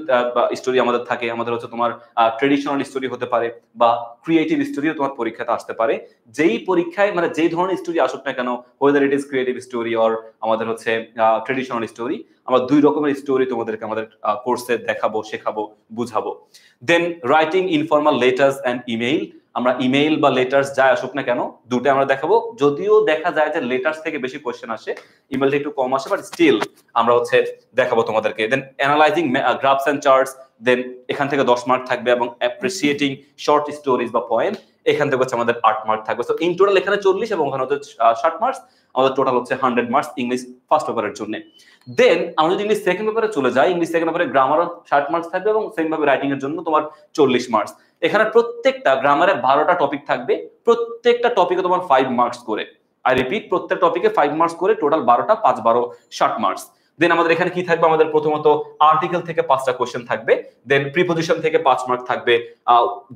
স্টোরি আমাদের থাকে, আমাদের হচ্ছে তোমার ট্রেডিশনাল স্টোরি হতে পারে বা ক্রিয়েটিভ স্টোরিও তোমার পরীক্ষাতে আসতে পারে। যেই পরীক্ষায় মানে যেই ধরনের স্টোরি আসুক না কেন, weather it is creative story or আমাদের হচ্ছে ট্রেডিশনাল স্টোরি, আমরা 2 রকমের স্টোরি তোমাদেরকে আমাদের কোর্সে দেখাবো, শেখাবো, বুঝাবো। Then writing informal letters and email, আমরা ইমেইল বা লেটার্স যা আসুক না কেন দুটো আমরা দেখাবো, যদিও দেখা যায় যে লেটার্স থেকে বেশি কোশ্চেন আসে, ইমেইলটা একটু কম আসে, বাট স্টিল আমরা হচ্ছে দেখাবো তোমাদেরকে। দেন অ্যানালাইজিং গ্রাফস এন্ড চার্টস, দেন এখান থেকে 10 মার্ক থাকবে, এবং অ্যাপ্রিসিয়েটিং শর্ট স্টোরিজ বা পয়েম, এখান থেকে হচ্ছে আমাদের 8 মার্ক থাকবে। সো ইন টোটাল এখানে 40 এবং ওখানে হচ্ছে 60 মার্কস, আমাদের টোটাল হচ্ছে 100 মার্কস ইংলিশ ফার্স্ট পেপারের জন্য। দেন আমরা যদি ইংলিশ সেকেন্ড পেপারে চলে যাই, ইংলিশ সেকেন্ড পেপারে গ্রামারও 60 মার্কস থাকবে, এবং সেম ভাবে রাইটিং এর জন্য তোমার 40 মার্কস। এখানে প্রত্যেকটা গ্রামারে 12টা টপিক থাকবে, প্রত্যেকটা টপিকে তোমার 5 মার্কস করে, আই রিপিট প্রত্যেক টপিকে 5 মার্কস করে, টোটাল 12টা, 5 12 60 মার্কস। দেন আমাদের এখানে কি থাকবে, আমাদের প্রথমত আর্টিকেল থেকে 5টা কোশ্চেন থাকবে, দেন প্রিপোজিশন থেকে 5 মার্ক থাকবে,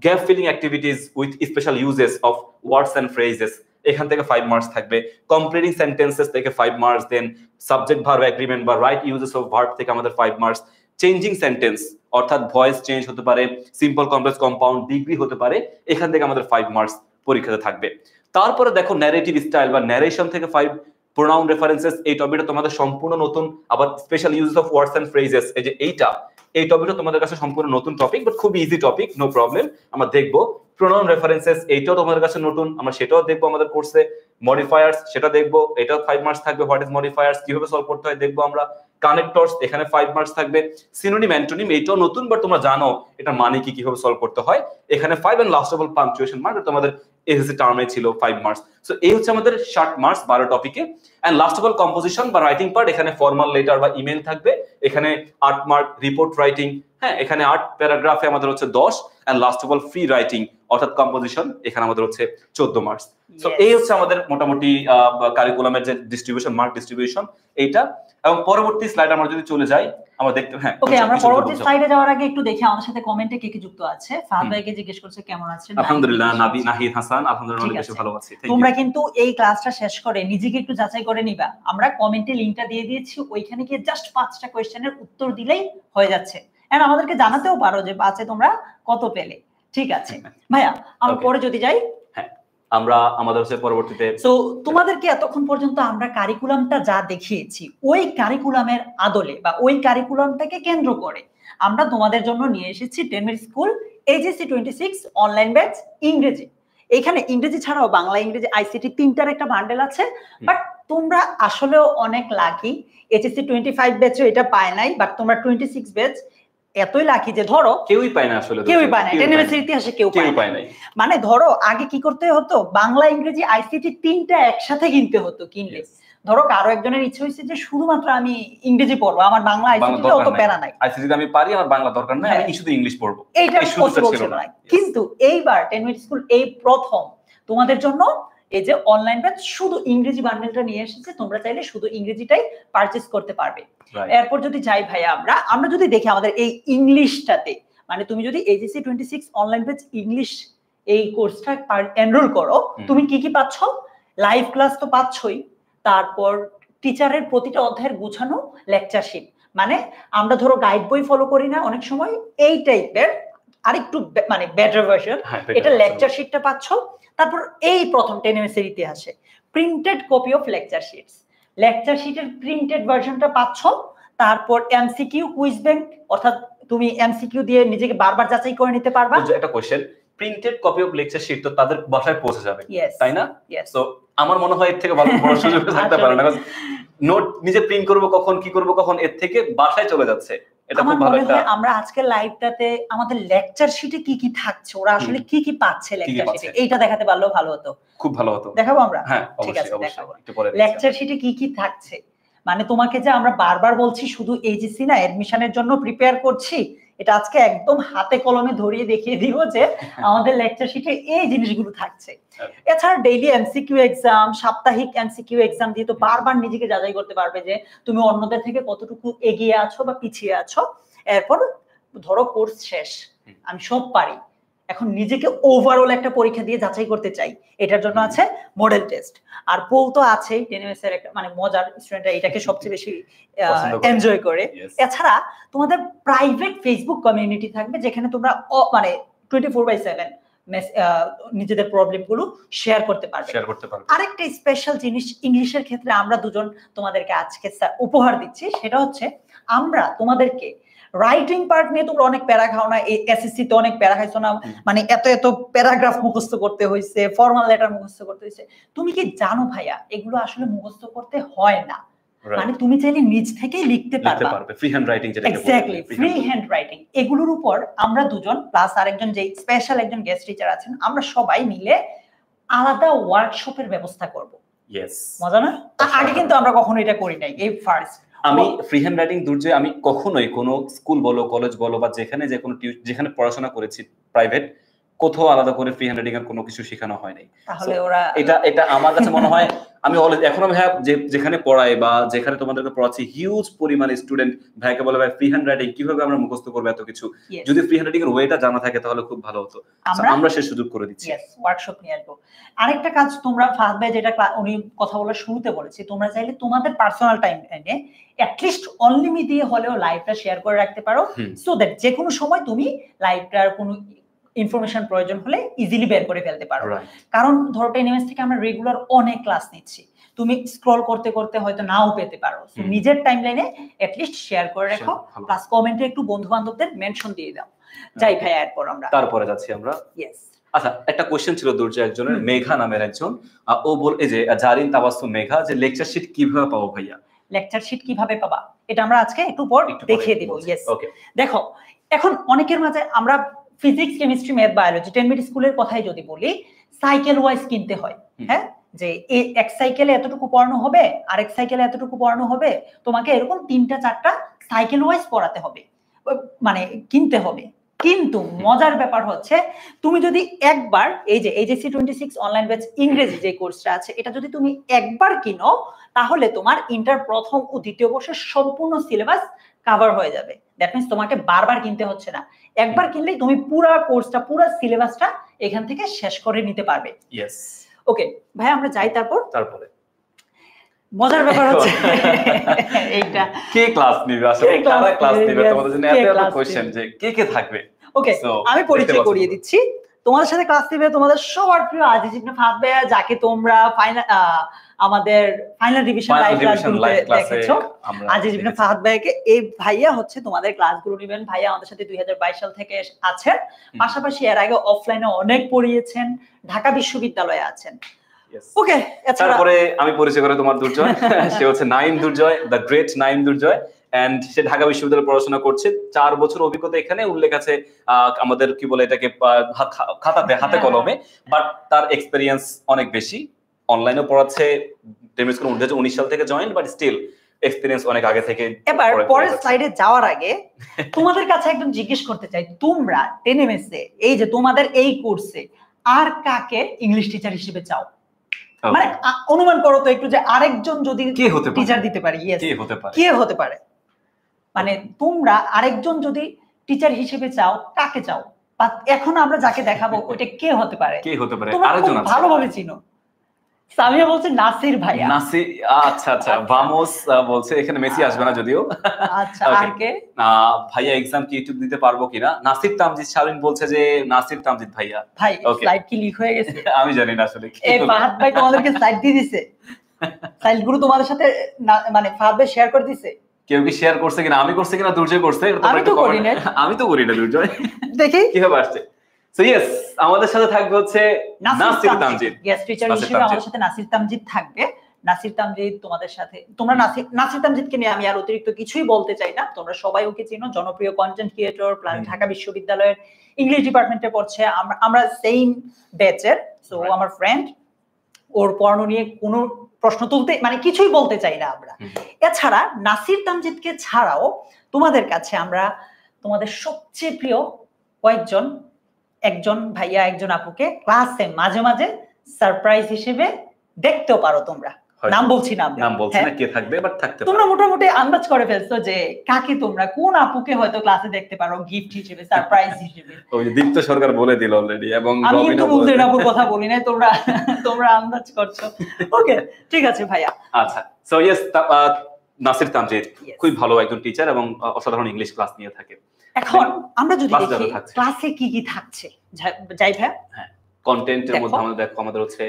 gap filling activities with special uses of words and phrases, এখান থেকে 5 মার্কস থাকবে, কমপ্লিটিং সেন্টেন্সেস থেকে 5 marks, then subject verb agreement বা রাইট ইউজেস অফ ভার্ব থেকে আমাদের 5 মার্কস, চেঞ্জিং সেন্টেন্স অর্থাৎ ভয়েস চেঞ্জ হতে পারে, সিম্পল কমপ্লেক্স কম্পাউন্ড ডিগ্রি হতে পারে, এখান থেকে আমাদের 5 মার্কস পরীক্ষাতে থাকবে। তারপরে দেখো ন্যারেটিভ স্টাইল বা ন্যারেশন থেকে 5, প্রোনাউন রেফারেন্সেস, এই টপিকটা তোমাদের সম্পূর্ণ নতুন, আবার special uses of words and phrases, এই যে এই টপিকটা তোমাদের কাছে সম্পূর্ণ নতুন টপিক, বাট খুব ইজি টপিক, নো প্রবলেম, আমরা দেখবো। প্রোনাউন রেফারেন্সেস এইটাও তোমাদের কাছে নতুন, আমরা সেটাও দেখবো আমাদের কোর্সে। মডিফায়ার্স সেটা দেখবো, এটাও 5 মার্কস থাকবে, হোয়াট ইজ মডিফায়ার্স, কিভাবে সলভ করতে হয় দেখবো আমরা। কানেক্টরস, এখানে 5 মার্কস থাকবে। সিনোনিম অ্যান্টোনিম এইটাও নতুন, বাট তোমরা জানো এটা মানে কি, কিভাবে সলভ করতে হয়, এখানে 5, and last of all punctuation mark, তোমাদের এসএসসি টার্মে ছিল 5 মার্কস। সো এই হচ্ছে আমাদের 60 মার্কস 12 টপিকে। And last of all composition বা রাইটিং পার্ট, এখানে ফর্মাল লেটার বা ইমেল থাকবে, এখানে 8 মার্ক। রিপোর্ট রাইটিং, হ্যাঁ, এখানে 8 প্যারাগ্রাফে আমাদের হচ্ছে 10, and last of all free writing অর্থাৎ কম্পোজিশন, এখানে আমাদের হচ্ছে 14 মার্কস। সো এই হচ্ছে আমাদের মোটামুটি কারিকুলামের যে ডিস্ট্রিবিউশন, মার্ক ডিস্ট্রিবিউশন এইটা। এবং পরবর্তী স্লাইড আমরা যদি চলে যাই, আমরা দেখতে ওকে, আমরা পরবর্তী স্লাইডে যাওয়ার আগে একটু দেখি আমাদের সাথে কমেন্টে কে কি যুক্ত আছে। ফাহাদ ভাইকে জিজ্ঞেস করছে কেমন আছেন। আলহামদুলিল্লাহ। নাহিদ হাসান, আলহামদুলিল্লাহ অনেক বেশি ভালো আছি। তোমরা কিন্তু এই ক্লাসটা শেষ করে নিজেকে একটু যাচাই করে নিবা। আমরা কমেন্টে লিংকটা দিয়ে দিয়েছি, ওইখানে গিয়ে জাস্ট 5টা কোশ্চেনের উত্তর দিলেই হয়ে যাচ্ছে। এন্ড আমাদেরকে জানাতেও পারো যে বাচ্চা তোমরা কত পেলে। ঠিক আছে ভাইয়া, আমরা পরে যদি যাই। আমরা আমাদের হচ্ছে পরবর্তীতে সো তোমাদেরকে এতক্ষণ পর্যন্ত আমরা কারিকুলামটা যা দেখিয়েছি, ওই কারিকুলামের আদলে বা ওই কারিকুলামটাকে কেন্দ্র করে আমরা তোমাদের জন্য নিয়ে এসেছি 10 minute school AGC 26 online batch ইংরেজি। এখানে ইংরেজি ছাড়াও বাংলা, ইংরেজি, আইসিটি তিনটার একটা বান্ডেল আছে। বাট তোমরা আসলেও অনেক লাকি, HSC 25 ব্যাচও এটা পায় নাই, বাট তোমরা 26 ব্যাচ এতই লাকি যে ধরো কেউই পায় না, আসলে কেউই পায় না, 10 মিনিটের ইতিহাসে কেউ পায় না। মানে ধরো আগে কি করতে হতো, বাংলা, ইংরেজি, আইসিটি তিনটা একসাথে কিনতে হতো। কিনলে ধরো কারো একজনের ইচ্ছে হয়েছে যে শুধুমাত্র আমি ইংরেজি পড়বো, আমার বাংলা আইসিটি অত প্যারা নাই, আইসিটি আমি পারি, আমার বাংলা দরকার নাই, আমি শুধু ইংলিশ পড়বো, এইটা পসিবল ছিল না। কিন্তু এইবার 10 মিনিট স্কুল এই প্রথম তোমাদের জন্য এই যে অনলাইন ব্যাচ শুধু ইংরেজি বান্ডেলটা নিয়ে এসেছে। তোমরা চাইলে শুধু ইংরেজিটাই পারচেজ করতে পারবে। এরপর যদি যাই ভাইয়া, আমরা যদি দেখি আমাদের এই ইংলিশটাতে, মানে তুমি যদি AGC 26 অনলাইন ব্যাচ ইংলিশ এই কোর্সটা এনরোল করো, তুমি কি কি পাচ্ছ? লাইভ ক্লাস তো পাচ্ছই, তারপর টিচারের প্রতিটা অধ্যায়ের গুছানো লেকচার শিট। মানে আমরা ধরো গাইড বই ফলো করি না অনেক সময়, এই টাইপের আরেকটু মানে বেটার ভার্সন, এটা লেকচার শিটটা পাচ্ছ। তারপর এই প্রথম 10 মিনিটের ইতিহাসে printed copy of lecture shits, lecture শিটের প্রিন্টেড ভার্সনটা পাচ্ছ। তারপর এমসিকিউ কুইজ ব্যাংক, অর্থাৎ তুমি এমসিকিউ দিয়ে নিজেকে বারবার যাচাই করে নিতে পারবা। একটা question, printed copy of lecture sheet তো তাদের বাসায় পৌঁছে যাবে, তাই না? সো আমার মনে হয় এর থেকে ভালো বড় সুযোগ থাকতে পারে না। নোট নিজে প্রিন্ট করব কখন, কি করব কখন, এর থেকে বাসায় চলে যাচ্ছে। এটা খুব ভালো একটা। আমরা আজকে লাইভটাতে আমাদের লেকচার শিটে কি কি থাকছে, ওরা আসলে কি কি পাচ্ছে লেকচার শিটে, এইটা দেখাতে পারলেও ভালো হতো, খুব ভালো হতো। দেখাবো আমরা? হ্যাঁ, ঠিক আছে, দেখাবো অবশ্যই। লেকচার শিটে কি কি থাকছে, মানে তোমাকে যে আমরা বারবার বলছি শুধু AGC না, অ্যাডমিশনের জন্য প্রিপেয়ার করছি, এটা আজকে একদম হাতে কলমে ধরিয়ে দেখিয়ে দিব যে আমাদের লেকচার শিটে এই জিনিসগুলো থাকছে। এছাড়া ডেইলি এমসিকিউ এক্সাম, সাপ্তাহিক এমসিকিউ এক্সাম দিয়ে তো বারবার নিজেকে যাচাই করতে পারবে যে তুমি অন্যদের থেকে কতটুকু এগিয়ে আছো বা পিছিয়ে আছো। এরপর ধরো কোর্স শেষ, আমি সব পারি, এখন নিজেকে ওভারঅল একটা পরীক্ষা দিয়ে যাচাই করতে চাই, এটার জন্য আছে মডেল টেস্ট। আর পোল তো আছেই, 10 মিনিটের একটা মানে মজার, স্টুডেন্টরা এটাকে সবচেয়ে বেশি এনজয় করে। এছাড়া তোমাদের প্রাইভেট ফেসবুক কমিউনিটি থাকবে, যেখানে তোমরা মানে 24/7 নিজেদের প্রবলেম গুলো শেয়ার করতে পারবে। আরেকটা স্পেশাল জিনিস ইংলিশের ক্ষেত্রে আমরা দুজন তোমাদেরকে আজকে উপহার দিচ্ছি, সেটা হচ্ছে আমরা তোমাদেরকে রাইটিং পার্ট নিয়ে তোমরা অনেক প্যারা খাও না, এসএসসি তে অনেক প্যারা খাইছো না, মানে এত এত প্যারাগ্রাফ মুখস্থ করতে হয়েছে, ফর্মাল লেটার মুখস্থ করতে হয়েছে। তুমি কি জানো ভাইয়া, এগুলো আসলে মুখস্থ করতে হয় না, মানে তুমি চাইলে নিজ থেকেই লিখতে পারবে। ফ্রি হ্যান্ড রাইটিং, যেটা এক্স্যাক্টলি ফ্রি হ্যান্ড রাইটিং। এগুলোর উপর আমরা দুজন প্লাস আরেকজন যে স্পেশাল একজন গেস্ট টিচার আছেন, আমরা সবাই মিলে আলাদা ওয়ার্কশপের ব্যবস্থা করব। মজা না? আগে কিন্তু আমরা কখনো এটা করি নাই, এই ফার্স্ট। আমি ফ্রি হ্যান্ড রাইটিং দুর্জয় আমি কখনোই কোনো স্কুল বলো, কলেজ বলো, বা যেখানে পড়াশোনা করেছি প্রাইভেট, কোথাও আলাদা করে ফ্রি হ্যান্ড রাইটিং এর কোনো কিছু শেখানো হয় নাই। তাহলে ওরা এটা আমার কাছে মনে হয়, আমি এখন ভাইয়া যেখানে পড়াই বা যেখানে তোমাদেরকে পড়াচ্ছি, হিউজ পরিমাণে স্টুডেন্ট ভাইকে বলে ভাই ফ্রি হ্যান্ড রাইটিং কিভাবে আমরা মুখস্থ করবো এত কিছু। যদি ফ্রি হ্যান্ড রাইটিং এর ওয়েটা জানা থাকে তাহলে খুব ভালো হতো। আমরা সে সুযোগ করে দিচ্ছি। ওয়ার্কশপ নিয়ে আসবো। আরেকটা কাজ তোমরা ফাহাদ ভাই যেটা উনি কথা বলার শুরুতে বলেছি, তোমরা চাইলে তোমাদের পার্সোনাল টাইম এনে অ্যাটলিস্ট অনলি দিয়ে হলেও লাইভটা শেয়ার করে রাখতে পারো, সো দ্যাট যে কোনো সময় তুমি লাইভটার কোনো ইনফরমেশন প্রয়োজন হলে ইজিলি বের করে ফেলতে পারো। কারণ ধরো 10 মিনিট থেকে আমরা রেগুলার অনেক ক্লাস নিচ্ছি, তুমি স্ক্রল করতে করতে হয়তো নাও পেতে পারো। নিজের টাইমলাইনে অ্যাটলিস্ট শেয়ার করে রাখো, প্লাস কমেন্টে একটু বন্ধু বান্ধবদের মেনশন দিয়ে দাও। যাই ভাই, এরপর আমরা তারপরে যাচ্ছি আমরা। আচ্ছা, একটা কোশ্চেন ছিল দুর্জয় একজনের, মেঘা নামের একজন, ও বলে যে জারিন তাবাসসুম মেঘা, যে লেকচার শিট কিভাবে পাবো ভাইয়া? লেকচার শিট কিভাবে পাবা এটা আমরা আজকে একটু পর দেখিয়ে দিব। দেখো, এখন অনেকের মাঝে আমরা physics, chemistry, math, biology 10 minute স্কুলের কথাই যদি বলি, সাইকেল ওয়াইজ কিনতে হয়। হ্যাঁ, যে এক সাইকেলে এতটুকু পড়ানো হবে, আরেক সাইকেলে এতটুকু পড়ানো হবে, তোমাকে এরকম 3টা 4টা সাইকেল ওয়াইজ পড়াতে হবে, মানে কিনতে হবে। কিন্তু মজার ব্যাপার হচ্ছে তুমি যদি একবার এই যে এইচএসসি 26 অনলাইন ব্যাচ ইংরেজি যে কোর্সটা আছে এটা যদি তুমি একবার কিনো তাহলে তোমার ইন্টার প্রথম ও দ্বিতীয় বর্ষের সম্পূর্ণ সিলেবাস কভার হয়ে যাবে। দ্যাট মিন্স তোমাকে বারবার কিনতে হচ্ছে না, একবার কিনলেই তুমি পুরো কোর্সটা পুরো সিলেবাসটা এখান থেকে শেষ করে নিতে পারবে। ইয়েস, ওকে ভাই আমরা যাই তারপরে মজার ব্যাপার হচ্ছে এইটা কে ক্লাস নিবে আসলে, কারা ক্লাস নিবে, তোমাদের জন্য এত কোশ্চেন যে কে থাকবে। ওকে আমি পরিচয় করিয়ে দিচ্ছি, তোমাদের সাথে ক্লাস নিবে তোমাদের সবার প্রিয় আজিজ ইবনে ফাহাদ ভাইয়া, যাকে তোমরা আমাদের ফাইনাল রিভিশন লাইভ ক্লাসগুলোতে দেখেছো। আজিজ ইবনে ফাহাদ ভাইকে এই ভাইয়া হচ্ছে তোমাদের ক্লাসগুলো নেবেন। ভাইয়া আমাদের সাথে 2022 সাল থেকে আছেন, পাশাপাশি এর আগে অফলাইনে অনেক পড়িয়েছেন, ঢাকা বিশ্ববিদ্যালয়ে আছেন। ওকে তারপরে আমি পরিচয় করে তোমার দুর্জয়, সে হচ্ছে Naim Durjoy, the great Naim Durjoy, and সে ঢাকা বিশ্ববিদ্যালয়ে পড়াশোনা করছে। 4 বছর অভিজ্ঞতা এখানে উল্লেখ আছে আমাদের কি বলে এটাকে খাতাতে হাতে কলমে, বাট তার এক্সপেরিয়েন্স অনেক বেশি। অনলাইনে পড়াচ্ছে, ডেমিস কোন 2019 সাল থেকে জয়েন, বাট স্টিল এক্সপেরিয়েন্স অনেক আগে থেকে। এবার পরের স্লাইডে যাওয়ার আগে তোমাদের কাছে একদম জিজ্ঞেস করতে চাই, তোমরা 10 এমএস এ এই যে তোমাদের এই কোর্সে আর কাকে ইংলিশ টিচার হিসেবে চাও? মানে অনুমান করো তো একটু যে আরেকজন যদি টিচার দিতে পারে, কে হতে পারে? মানে তোমরা আরেকজন যদি টিচার হিসেবে চাও কাকে চাও? এখন আমরা যাকে দেখাবো ওইটা কে হতে পারে? আরেকজন ভালোভাবে চিনো। সামিয়া বলছে নাসির ভাইয়া। নাসির, আচ্ছা আচ্ছা। ভামোস বলছে এখানে মেসি আসবে না যদিও। আচ্ছা আর কে? ভাইয়া এক্সাম কি একটু দিতে পারবো কিনা? নাসির তামজিদ শালীন বলছে যে নাসির তামজিদ ভাইয়া। ভাই স্লাইড কি লিক হয়ে গেছে? আমি জানি না আসলে। এই ফাহাদ ভাই তোমাদেরকে স্লাইড দিয়ে দিয়েছে, স্লাইড গুলো তোমাদের সাথে মানে ফাহাদ ভাই শেয়ার করে দিয়েছে। কেউ কি শেয়ার করছে কিনা, আমি করছি কিনা দুর্জয় করছে, আমি তো করি না। আমি তো করি না দুর্জয়, দেখি কিভাবে আসছে। সো ইয়েস, আমাদের সাথে থাকবে হচ্ছে নাসির তামজিদ, গেস্ট টিচার হিসেবে আমাদের সাথে নাসির তামজিদ থাকবে। নাসির তামজিদ তোমাদের সাথে, তোমরা নাসির তামজিদকে নিয়ে আমি আর অতিরিক্ত কিছুই বলতে চাই না, তোমরা সবাই ওকে চিনো, জনপ্রিয় কন্টেন্ট ক্রিয়েটর, প্লাস ঢাকা বিশ্ববিদ্যালয়ের ইংলিশ ডিপার্টমেন্টে পড়ছে, আমরা সেম ব্যাচের। সো আমার ফ্রেন্ড, ওর পড়ানো নিয়ে কোনো প্রশ্ন তুলতে মানে কিছুই বলতে চাই না আমরা। এছাড়া নাসির তামজিদকে ছাড়াও তোমাদের কাছে আমরা তোমাদের সবচেয়ে প্রিয় কয়েকজন, একজন ভাইয়া একজন আপুকে ক্লাসে মাঝে মাঝে সারপ্রাইজ হিসেবে দেখতেও পারো তোমরা। নাম বলছি না, কে থাকবে, বাট থাকতে পারে। তোমরা মোটামুটি আন্দাজ করে ফেলছো যে কাকে তোমরা কোন আপুকে হয়তো ক্লাসে দেখতে পারো গিফট হিসেবে, সারপ্রাইজ হিসেবে। ওই দীপ্ত সরকার বলে দিল অলরেডি, এবং আমি কিন্তু মুজরিন আপুর কথা বলি না, তোমরা আন্দাজ করছো। ওকে ঠিক আছে ভাইয়া। আচ্ছা, সো ইয়েস, নাসির তামজিদ খুব ভালো একজন টিচার এবং অসাধারণ ইংলিশ ক্লাস নিয়ে থাকে। এখন আমরা যদি দেখি ক্লাসে কি কি থাকছে, যাই ভাইয়া। হ্যাঁ, কন্টেন্টের মধ্যে আমাদের দেখো, আমাদের হচ্ছে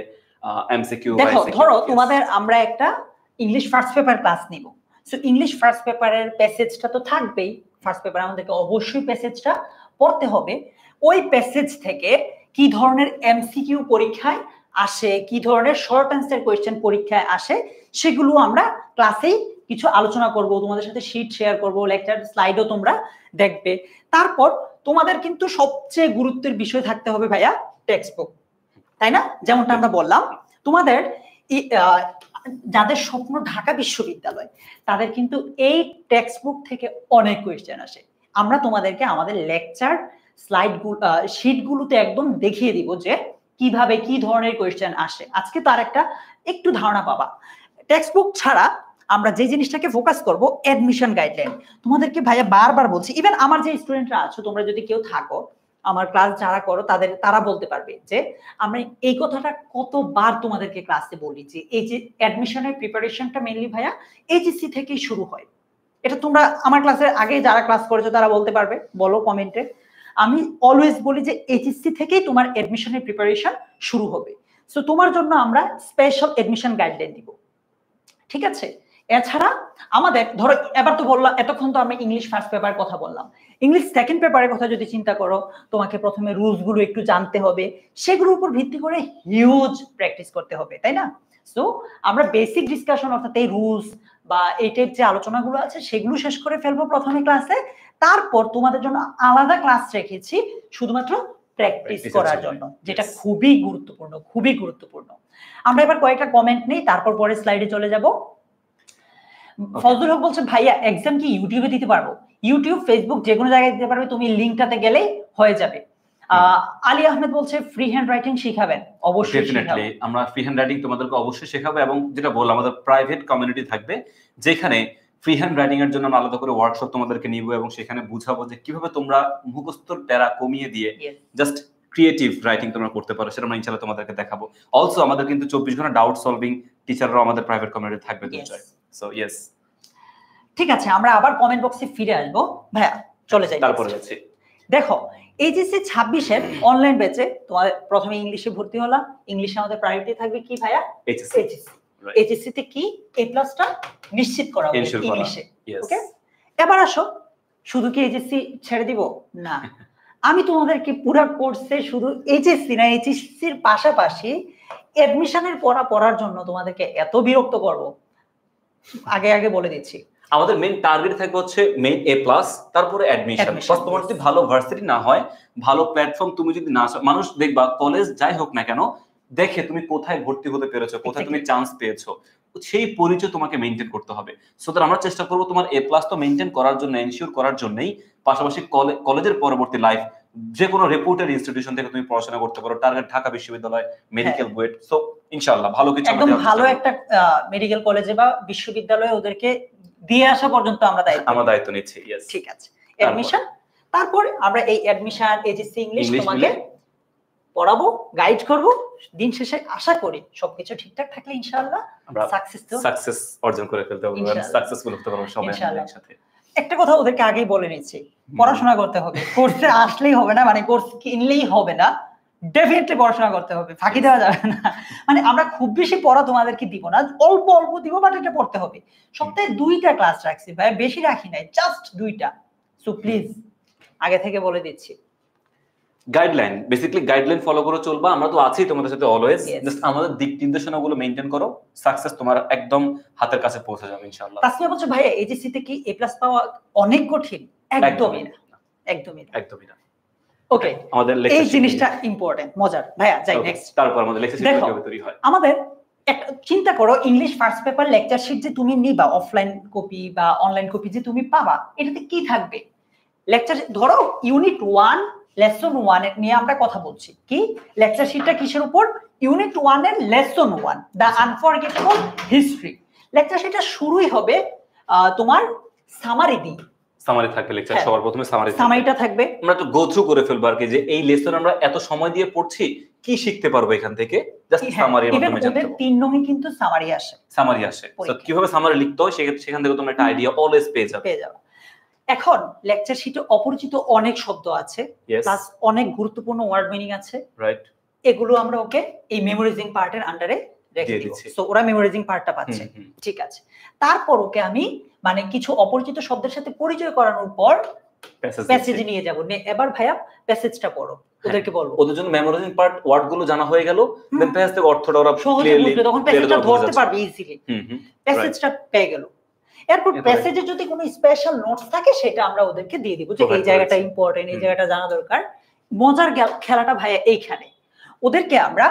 এমসিকিউ। দেখো ধরো তোমাদের আমরা একটা ইংলিশ ফার্স্ট পেপার ক্লাস নিব। সো ইংলিশ ফার্স্ট পেপারের প্যাসেজটা তো থাকবেই, ফার্স্ট পেপার আমাদেরকে অবশ্যই প্যাসেজটা পড়তে হবে। ওই প্যাসেজ থেকে কি ধরনের এমসিকিউ পরীক্ষায় আসে, কি ধরনের শর্ট অ্যান্সার কোয়েশ্চেন পরীক্ষায় আসে, সেগুলো আমরা ক্লাসেই কিছু আলোচনা করব, তোমাদের সাথে শীট শেয়ার করব, লেকচার স্লাইডও তোমরা দেখবে। তারপর তোমাদের কিন্তু সবচেয়ে গুরুত্বের বিষয় থাকতে হবে ভাইয়া টেক্সট বুক, তাই না? যেমনটা আমরা বললাম, তোমাদের যাদের স্বপ্ন ঢাকা বিশ্ববিদ্যালয় তাদের কিন্তু এই টেক্সট বুক থেকে অনেক কোয়েশ্চেন আসে। আমরা তোমাদেরকে আমাদের লেকচার স্লাইডগুলো শীটগুলোতে একদম দেখিয়ে দিব যে কিভাবে কি ধরনের কোয়েশ্চেন আসে। আজকে তার একটা একটু ধারণা পাবা। টেক্সট বুক ছাড়া আমরা যে জিনিসটাকে ফোকাস করব, অ্যাডমিশন গাইডলাইন। তোমাদেরকে ভাইয়া বারবার বলছি, ইভেন আমার যে স্টুডেন্টরা আছো, তোমরা যদি কেউ থাকো আমার ক্লাস যারা করো তারা বলতে পারবে যে আমরা এই কথাটা কতবার তোমাদেরকে ক্লাসে বলি যে এই যে অ্যাডমিশনের প্রিপারেশনটা মেইনলি ভাইয়া এইচএসসি থেকেই শুরু হয়। এটা তোমরা আমার ক্লাসের আগে যারা ক্লাস করেছো তারা বলতে পারবে, বলো কমেন্টে। আমি অলওয়েজ বলি যে এইচএসসি থেকেই তোমার অ্যাডমিশনের প্রিপারেশন শুরু হবে। সো তোমার জন্য আমরা স্পেশাল অ্যাডমিশন গাইডলাইন দিব, ঠিক আছে? এছাড়া আমাদের ধরো এবার তো বললাম, এতক্ষণ তো আমরা ইংলিশ ফার্স্ট পেপার কথা বললাম, ইংলিশ সেকেন্ড পেপারের কথা যদি চিন্তা করো, তোমাকে প্রথমে রুলস গুলো একটু জানতে হবে, সেগুলোর উপর ভিত্তি করে হিউজ প্র্যাকটিস করতে হবে, তাই না? সো আমরা বেসিক ডিসকাশন অর্থাৎ এই রুলস বা এই টাইপ যে আলোচনাগুলো আছে সেগুলো শেষ করে ফেলবো প্রথমে ক্লাসে। তারপর তোমাদের জন্য আলাদা ক্লাস রেখেছি শুধুমাত্র প্র্যাকটিস করার জন্য, যেটা খুবই গুরুত্বপূর্ণ, খুবই গুরুত্বপূর্ণ। আমরা এবার কয়েকটা কমেন্ট নেই, তারপর পরে স্লাইডে চলে যাব। ফজলুল হক বলছে ভাইয়া এক্সাম কি ইউটিউবে দিতে পারবো? ইউটিউব, ফেসবুক যে কোনো জায়গায় দিতে পারবে, তুমি লিংকটাতে গেলেই হয়ে যাবে। আলী আহমেদ বলছে ফ্রি হ্যান্ড রাইটিং শিখাবেন? অবশ্যই ডেফিনেটলি আমরা ফ্রি হ্যান্ড রাইটিং তোমাদেরকে অবশ্যই শেখাবো, এবং যেটা বললাম আমাদের প্রাইভেট কমিউনিটি থাকবে যেখানে ফ্রি হ্যান্ড রাইটিং এর জন্য আমরা আলাদা করে ওয়ার্কশপ তোমাদেরকে নিব এবং সেখানে বুঝাবো যে কিভাবে তোমরা মুখস্থর প্যারা কমিয়ে দিয়ে জাস্ট ক্রিয়েটিভ রাইটিং তোমরা করতে পারো, সেটা আমরা ইনশাআল্লাহ তোমাদেরকে দেখাবো। অলসো আমাদের কিন্তু 24 ঘন্টা ডাউট সলভিং টিচাররাও আমাদের প্রাইভেট কমিউনিটি থাকবে দুইটাই। সো ইয়েস, ঠিক আছে, আমরা আবার কমেন্ট বক্সে ফিরে আসবো। ভাইয়া চলে যাই, তারপরে যাচ্ছি। দেখো এইচএসসি 26-এর অনলাইন ব্যাচে তোমাদের প্রথমে ইংলিশে ভর্তি হলাম। ইংলিশে আমাদের প্রায়োরিটি থাকবে কি ভাইয়া? এইচএসসি। এইচএসসি তে কি A+টা নিশ্চিত করা হবে ইংলিশে। ওকে, এবার আসো, শুধু কি এইচএসসি ছেড়ে দিব? না, আমি তোমাদেরকে পুরো কোর্সে শুধু এইচএসসি না, এইচএসসির পাশাপাশি অ্যাডমিশনের পড়ার জন্য তোমাদেরকে এত বিরক্ত করব, আগে বলে দিচ্ছি। আমাদের মেইন টার্গেট থাকবে হচ্ছে মেইন A+, তারপরে অ্যাডমিশন। বাস তোমার যদি ভালো ভার্সিটি না হয়, ভালো প্ল্যাটফর্ম তুমি যদি না, মানুষ দেখবা কলেজ যাই হোক না কেন দেখে তুমি কোথায় ভর্তি হতে পেরেছো, কোথায় তুমি চান্স পেয়েছো, সেই পরিচয় তোমাকে মেইনটেইন করতে হবে। সো আমরা চেষ্টা করব তোমার A+ তো মেইনটেইন করার জন্য, এনশিওর করার জন্যই, পাশাপাশি কলেজের পরবর্তী লাইফ যে কোনো রেপুটেড ইনস্টিটিউশন থেকে তুমি পড়াশোনা করতে পারো। টার্গেট ঢাকা বিশ্ববিদ্যালয়, মেডিকেল বুয়েট। সো ইনশাআল্লাহ ভালো কিছু, একদম ভালো একটা মেডিকেল কলেজে বা বিশ্ববিদ্যালয়ে ওদেরকে দিয়ে আসা পর্যন্ত আমরা দায়িত্ব নিচ্ছি। ইয়েস, ঠিক আছে। অ্যাডমিশন, তারপর আমরা এই অ্যাডমিশন, এইচএসসি ইংলিশ তোমাকে পড়াবো, গাইড করব। দিন শেষে আশা করি সবকিছু ঠিকঠাক থাকলে ইনশাআল্লাহ আমরা সাকসেস অর্জন করে ফেলতে পারবো, সাকসেসফুল হতে পারবো সবাই একসাথে। একটা কথা ওদেরকে আগেই বলে নিচ্ছি, পড়াশোনা করতে হবে। কোর্সে আসলেই হবে না, মানে কোর্স কিনলেই হবে না, ডেফিনেটলি পড়াশোনা করতে হবে, ফাঁকি দেওয়া যাবে না। মানে আমরা খুব বেশি পড়া তোমাদেরকে দিব না, অল্প অল্প দিব, বাট এটা পড়তে হবে। সপ্তাহে 2টা ক্লাস রাখছি ভাই, বেশি রাখি নাই, জাস্ট 2টা। সো প্লিজ আগে থেকে বলে দিচ্ছি, গাইডলাইন, বেসিক্যালি গাইডলাইন ফলো করে চলবা। আমরা তো আছি তোমাদের সাথে অলওয়েজ, জাস্ট আমাদের দিক নির্দেশনাগুলো মেইনটেইন করো, সাকসেস তোমার একদম হাতের কাছে পৌঁছে যাবে ইনশাআল্লাহ। তাসমিয়া বলছে ভাই এইচএসসি তে কি A+ পাওয়া অনেক কঠিন? একদমই না, একদমই না। ওকে, আমাদের এই জিনিসটা ইম্পর্টেন্ট, মজার। ভাইয়া যাই নেক্সট। তারপর আমাদের লেকচার শিট কিভাবে তৈরি হয়। আমাদের একটা চিন্তা করো, English first paper lecture sheet যে তুমি নিবা, অফলাইন কপি বা অনলাইন কপি যে তুমি পাবা, এটাতে কি থাকবে? লেকচার, ধরো ইউনিট 1 লেসন 1 এর নিয়ে আমরা কথা বলছি। কি লেকচার শিটটা কিসের উপর? ইউনিট 1 এর lesson 1, the unforgettable history. Lecture শিটটা শুরুই হবে তোমার সামারি দিয়ে। সামারি থাকবে লেকচার, সবার প্রথমে সামারিটা থাকবে। আমরা একটু গো থ্রু করে ফেলবো আর কি, যে এই লেসন আমরা এত সময় দিয়ে পড়ছি, কি শিখতে পারবো এখান থেকে, জাস্ট সামারির মাধ্যমে জানতে পারবো। 3 নং এ কিন্তু সামারি আসে। তো কিভাবে সামারি লিখতে হয় সেখান থেকে তোমরা একটা আইডিয়া অলওয়েজ পেয়ে যাবে। এখন লেকচার শিটে অপরিচিত অনেক শব্দ আছে, প্লাস অনেক গুরুত্বপূর্ণ ওয়ার্ড মিনিং আছে, রাইট? এগুলো আমরা ওকে এই মেমোরাইজিং পার্টের আন্ডারে রেখে দিব। সো ওরা মেমোরাইজিং পার্টটা পাচ্ছে, ঠিক আছে। তারপর ওকে আমি মানে কিছু অপরিচিত শব্দের সাথে পরিচয় করানোর পর প্যাসেজে নিয়ে যাব। এবার ভাইয়া প্যাসেজটা পড়ো, ওদেরকে বলবো। ওদের জন্য মেমোরাইজিং পার্ট ওয়ার্ড গুলো জানা হয়ে গেল, দেন প্যাসেজ থেকে অর্থটা ওরা সহজে বুঝবে, তখন প্যাসেজটা ধরতে পারবে ইজিলি। প্যাসেজটা পেয়ে গেল। এরপর প্যাসেজে যদি কোনো স্পেশাল নোটস থাকে সেটা আমরা ওদেরকে দিয়ে দিব, যে এই জায়গাটা ইম্পর্টেন্ট, এই জায়গাটা জানা দরকার। মজার খেলাটা ভাইয়া এইখানে, ওদেরকে আমরা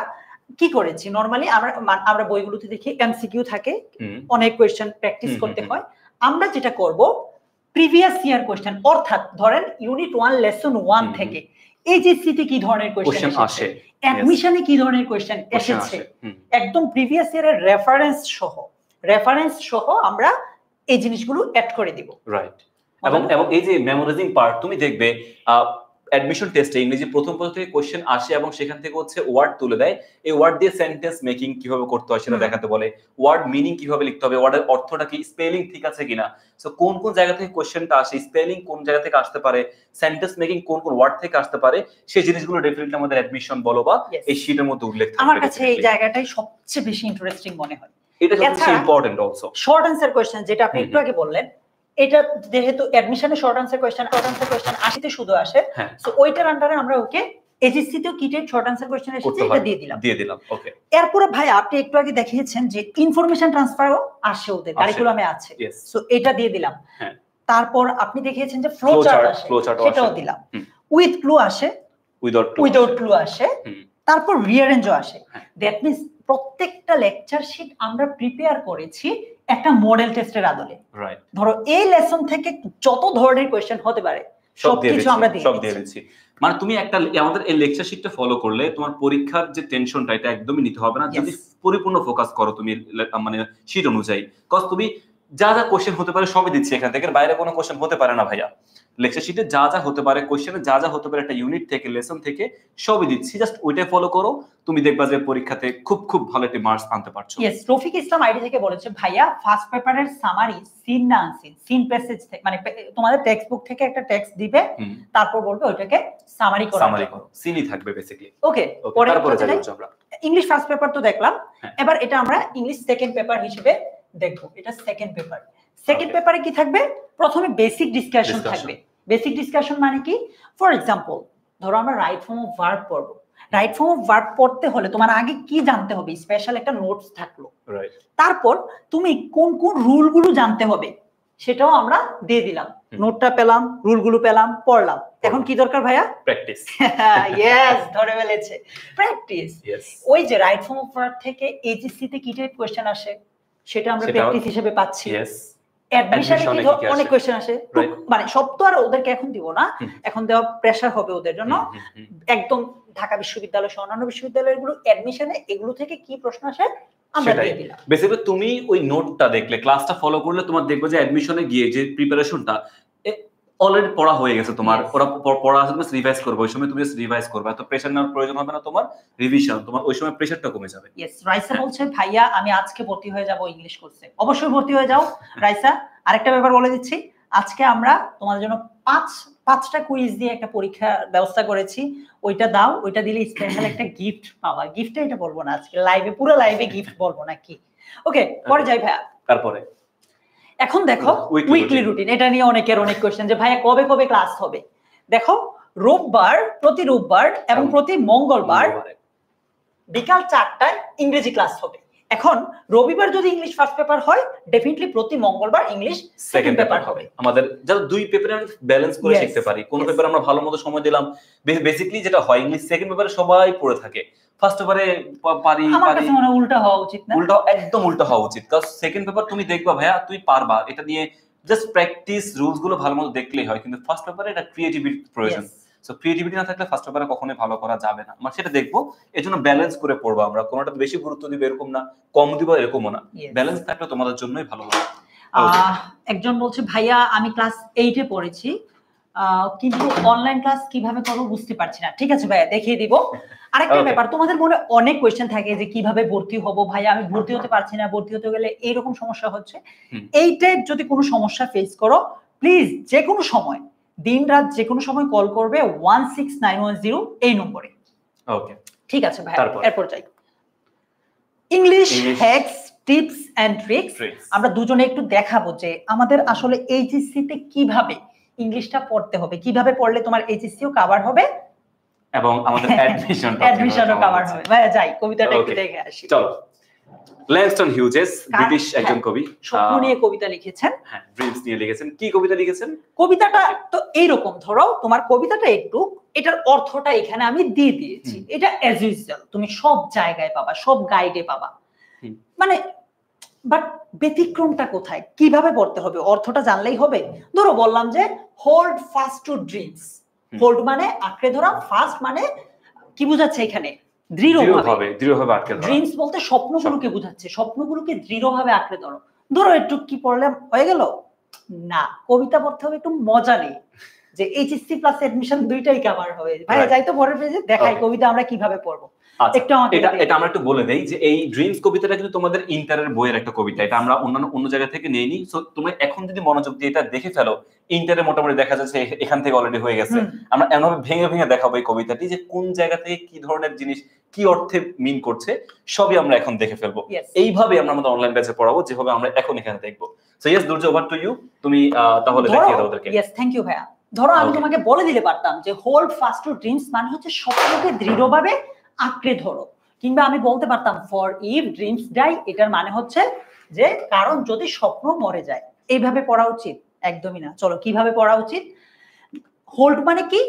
কি করেছি, নরমালি আমরা বইগুলোতে দেখি এমসিকিউ থাকে, অনেক কোয়েশ্চেন প্র্যাকটিস করতে হয়। আমরা যেটা করব, প্রিভিয়াস ইয়ার কোয়েশ্চেন, অর্থাৎ ধরেন ইউনিট 1 লেসন 1 থেকে এইচএসসি তে কি ধরনের কোয়েশ্চেন আসে, অ্যাডমিশনে কি ধরনের কোয়েশ্চেন এসেছে, একদম প্রিভিয়াস ইয়ারের রেফারেন্স সহ আমরা এই জিনিসগুলো অ্যাড করে দিব, রাইট? এবং এই যে মেমোরাইজিং পার্ট, তুমি দেখবে অ্যাডমিশন টেস্টে ইংরেজি প্রথম থেকে কোশ্চেন আসে এবং সেখান থেকে হচ্ছে ওয়ার্ড তুলে দেয়। এই ওয়ার্ড দিয়ে সেন্টেন্স মেকিং কিভাবে করতে হয় সেটা দেখাতে বলে, ওয়ার্ড মিনিং কিভাবে লিখতে হবে, ওয়ার্ডের অর্থটা কি, স্পেলিং ঠিক আছে কিনা, সো কোন কোন জায়গা থেকে কোশ্চেনটা আসে, স্পেলিং কোন জায়গা থেকে আসতে পারে, সেন্টেন্স মেকিং কোন কোন ওয়ার্ড থেকে আসতে পারে, সেই জিনিসগুলো ডেফিনেটলি আমাদের অ্যাডমিশন বলো বা এই শীটের মধ্যে উল্লেখ থাকবে। আমার কাছে এই জায়গাটাই সবচেয়ে বেশি ইন্টারেস্টিং মনে হয়। এটা সবচেয়ে important also. Short answer question, যেটা আপনি একটু আগে বললেন, এটা যেহেতু অ্যাডমিশনে শর্ট অ্যানসার কোশ্চেন 80তে শুধু আসে, সো ওইটার আন্ডারে আমরা ওকে এইচএসসি তেও কিটেড শর্ট অ্যানসার কোশ্চেন এসেছে, এটা দিয়ে দিলাম। ওকে, এরপর ভাই আপনি একটু আগে দেখিয়েছেন যে ইনফরমেশন ট্রান্সফারও আসে, ওদের কারিকুলামে আছে, সো এটা দিয়ে দিলাম। তারপর আপনি দেখিয়েছেন যে ফ্লো চার্ট আসে, সেটাও দিলাম। উইথ ক্লু আসে, উইদাউট ক্লু আসে, তারপর রিঅ্যারেঞ্জও আসে। দ্যাট মিন্স প্রত্যেকটা লেকচার শিট আমরা প্রিপেয়ার করেছি একটা মডেল টেস্টের আদলে। রাইট, ধরো এই লেসন থেকে যত ধরনের কোয়েশ্চেন হতে পারে সবকিছু আমরা দিয়ে দিচ্ছি। মানে তুমি একটা আমাদের এই লেকচার শিটটা ফলো করলে তোমার পরীক্ষার যে টেনশনটা এটা একদমই নিতে হবে না, যদি পরিপূর্ণ ফোকাস করো তুমি মানে শিট অনুযায়ী। কজ তুমি যা যা কোশ্চেন হতে পারে সবই দিচ্ছি, এখান থেকে বাইরে কোনো কোশ্চেন হতে পারে না ভাইয়া। লেকচার শিটে যা যা হতে পারে, কোশ্চেনে যা যা হতে পারে একটা ইউনিট থেকে, লেসন থেকে সবই দিচ্ছি, জাস্ট ওইটাই ফলো করো, তুমি দেখবা যে পরীক্ষাতে খুব খুব ভালো একটা মার্কস আনতে পারছো। ইয়েস, রফিক ইসলাম আইডি থেকে বলেছে ভাইয়া ফার্স্ট পেপারের সামারি সিন না আনসিন, সিন প্যাসেজ থেকে মানে তোমাদের টেক্সট বুক থেকে একটা টেক্সট দিবে, তারপর বলবে ওইটাকে সামারি করো, সিনই থাকবে বেসিক্যালি। ওকে, তারপরে যাচ্ছি আমরা ইংলিশ ফার্স্ট পেপার তো দেখলাম, এবার এটা আমরা ইংলিশ সেকেন্ড পেপার হিসেবে দেখবো। এটা সেকেন্ড পেপার। সেকেন্ড পেপারে কি থাকবে? প্রথমে বেসিক ডিসকাশন থাকবে। বেসিক ডিসকাশন মানে কি? ফর এক্সাম্পল ধরো আমরা রাইট ফর্ম অফ ভার্ব পড়বো। রাইট ফর্ম অফ ভার্ব পড়তে হলে তোমার আগে কি জানতে হবে? স্পেশাল একটা নোটস থাকলো। তারপর তুমি কোন কোন রুলগুলো জানতে হবে সেটাও আমরা দিয়ে দিলাম। নোটটা পেলাম, রুলগুলো পেলাম, পড়লাম। এখন কি দরকার ভাইয়া? প্র্যাকটিস। ইয়েস, ধরে ফেলেছে, প্র্যাকটিস। ওই যে রাইট ফর্ম অফ ভার্ব থেকে এইচএসসি তে কি টাইপ কোশ্চেন আসে সেটা আমরা প্র্যাকটিস হিসেবে পাচ্ছি। অ্যাডমিশনে কি অনেক কোশ্চেন আসে, মানে সব তো আর ওদেরকে এখন দিব না, এখন দেওয়া প্রেসার হবে ওদের জন্য। একদম ঢাকা বিশ্ববিদ্যালয় সহ অন্যান্য বিশ্ববিদ্যালয়গুলো অ্যাডমিশনে এগুলো থেকে কি প্রশ্ন আসে আমরা দিয়ে দিলাম। বেসিক্যালি তুমি ওই নোটটা দেখলে, ক্লাসটা ফলো করলে তোমার দেখবে যে অ্যাডমিশনে গিয়ে যে প্রিপারেশনটা অলরেডি পড়া হয়ে গেছে তোমার, ওরা পড়া আছে, তুমি রিভাইজ করবে, ওই সময় তুমি রিভাইজ করবে, এত প্রেসার নেওয়ার প্রয়োজন হবে না তোমার, রিভিশন, তোমার ওই সময় প্রেসারটা কমে যাবে। ইয়েস, রাইসা বলছে ভাইয়া আমি আজকে ভর্তি হয়ে যাব ইংলিশ কোর্সে। অবশ্যই ভর্তি হয়ে যাও রাইসা। আরেকটা ব্যাপার বলে দিচ্ছি, আজকে আমরা তোমাদের জন্য পাঁচটা কুইজ দিয়ে একটা পরীক্ষা ব্যবস্থা করেছি, ওইটা দাও, ওইটা দিলে স্পেশাল একটা গিফট পাওয়া। গিফটটা এটা বলবো না আজকে লাইভে, পুরো লাইভে গিফট বলবো না কি। ওকে, পরে যাই ভাইয়া। তারপরে এখন দেখো উইকলি রুটিন, এটা নিয়ে অনেকের অনেক কোশ্চেন যে ভাইয়া কবে কবে ক্লাস হবে। দেখো প্রতি রোববার এবং প্রতি মঙ্গলবার বিকাল 4টায় ইংরেজি ক্লাস হবে। এখন রবিবার যদি ইংলিশ ফার্স্ট পেপার হয়, ডেফিনেটলি প্রতি মঙ্গলবার ইংলিশ সেকেন্ড পেপার হবে। আমাদের যারা দুই পেপারে ব্যালেন্স করে শিখতে পারি, কোন পেপারে আমরা ভালো মতো সময় দিলাম। বেসিক্যালি যেটা হয়, ইংলিশ সেকেন্ড পেপারে সবাই পড়ে থাকে, ফার্স্ট পেপারে পারি আমার কাছে মনে হয় উল্টা হওয়া উচিত না? একদম উল্টা হওয়া উচিত। কারণ সেকেন্ড পেপার তুমি দেখবা ভাইয়া তুই পারবা, এটা নিয়ে জাস্ট প্র্যাকটিস, রুলস গুলো ভালো মতো দেখলেই হয়, কিন্তু ফার্স্ট পেপারে এটা ক্রিয়েটিভিটি প্রয়োজন। সো ক্রিয়েটিভিটি না থাকলে ফার্স্ট পেপারে কখনোই ভালো করা যাবে না। আমরা সেটা দেখবো, এজন্য ব্যালেন্স করে পড়বো আমরা, কোনোটা বেশি গুরুত্ব দিব এরকম না, কম দিব এরকমও না, ব্যালেন্স থাকলে তোমাদের জন্যই ভালো হবে। একজন বলছে ভাইয়া আমি ক্লাস 8 এ পড়েছি, কিন্তু অনলাইন ক্লাস কিভাবে করব বুঝতে পারছি না। ঠিক আছে ভাইয়া, দেখিয়ে দিব। আরেকটা ব্যাপার, তোমাদের মনে অনেক কোয়েশ্চেন থাকে যে কিভাবে ভর্তি হব, ভাইয়া আমি ভর্তি হতে পারছি না, ভর্তি হতে গেলে এইরকম সমস্যা হচ্ছে। এই টাইপ যদি কোনো সমস্যা ফেস করো, প্লিজ যে কোনো সময়, দিন রাত যে কোনো সময় কল করবে 16910 এই নম্বরে। ওকে, ঠিক আছে ভাইয়া, এরপর যাই English hacks, tips and tricks. আমরা দুজনে একটু দেখাবো যে আমাদের আসলে এইচএসসি তে কিভাবে ইংলিশটা পড়তে হবে, কিভাবে পড়লে তোমার এইচএসসিও কভার হবে এবং আমাদের অ্যাডমিশনও কভার হবে। ভাইয়া যাই কবিতাটা একটু দেখে আসি। চলো। ল্যাংস্টন হিউজেস ব্রিটিশ একজন কবি, স্বপ্ন নিয়ে কবিতা লিখেছেন। হ্যাঁ, ড্রিমস নিয়ে লিখেছেন। কি কবিতা লিখেছেন? কবিতাটা তো এইরকম, ধরো তোমার কবিতাটা একটু, এটার অর্থটা এখানে আমি দিয়ে দিয়েছি। এটা অ্যাজ ইউজুয়াল তুমি সব জায়গায় পাবা, সব গাইডে পাবা, মানে বাট ব্যতিক্রমটা কোথায়, কিভাবে পড়তে হবে, অর্থটা জানলেই হবে। ধরো বললাম যে hold fast to dreams. Hold মানে আঁকড়ে ধরা, ফাস্ট মানে কি বোঝাচ্ছে এখানে? দৃঢ়ভাবে আঁকড়ে ধরা। ড্রিমস বলতে স্বপ্নগুলোকে বোঝাচ্ছে, স্বপ্নগুলোকে দৃঢ়ভাবে আঁকড়ে ধরো। ধরো একটু কি পড়লে হয়ে গেল না, কবিতা পড়তে হবে একটু মজা নেই, যে এইচএসসি প্লাস অ্যাডমিশন দুইটাই কভার হবে। ভাই যাই তো পরের পেজে দেখাই কবিতা আমরা কিভাবে পড়বো। এটা আমরা একটু বলে দেই যে এই ড্রিমস কবিতাটা কিন্তু তোমাদের ইন্টারের বইয়ের একটা কবিতা, এটা আমরা অন্য জায়গা থেকে নেইনি। সো তুমি এখন যদি মনোযোগ দিয়ে এটা দেখে ফেলো, ইন্টারে মোটামুটি দেখা যাচ্ছে এখান থেকে অলরেডি হয়ে গেছে। আমরা এমনভাবে ভেঙে ভেঙে দেখাবো এই কবিতাটি, যে কোন জায়গা থেকে কি ধরনের জিনিস কি অর্থে মিন করছে সবই আমরা এখন দেখে ফেলবো। এইভাবে আমরা আমাদের অনলাইন ব্যাচে পড়াবো, যেভাবে আমরা এখন এখানে দেখবো। So yes Durjoy, over to you, তুমি তাহলে দেখিয়ে দাও ওদেরকে। ইয়েস, থ্যাংক ইউ ভাইয়া। ধরো আমি তোমাকে বলে দিলে পারতাম যে হোল্ড ফাস্ট টু ড্রিমস মানে হচ্ছে স্বপ্নকে দৃঢ়ভাবে আঁকড়ে ধরো, কিংবা আমি বলতে পারতাম ফর ইফ ড্রিমস ডাই, এটার মানে হচ্ছে যে কারণ যদি স্বপ্ন মরে যায়। এইভাবে পড়া উচিত? একদমই না। চলো কিভাবে পড়া উচিত। হোল্ড মানে কি?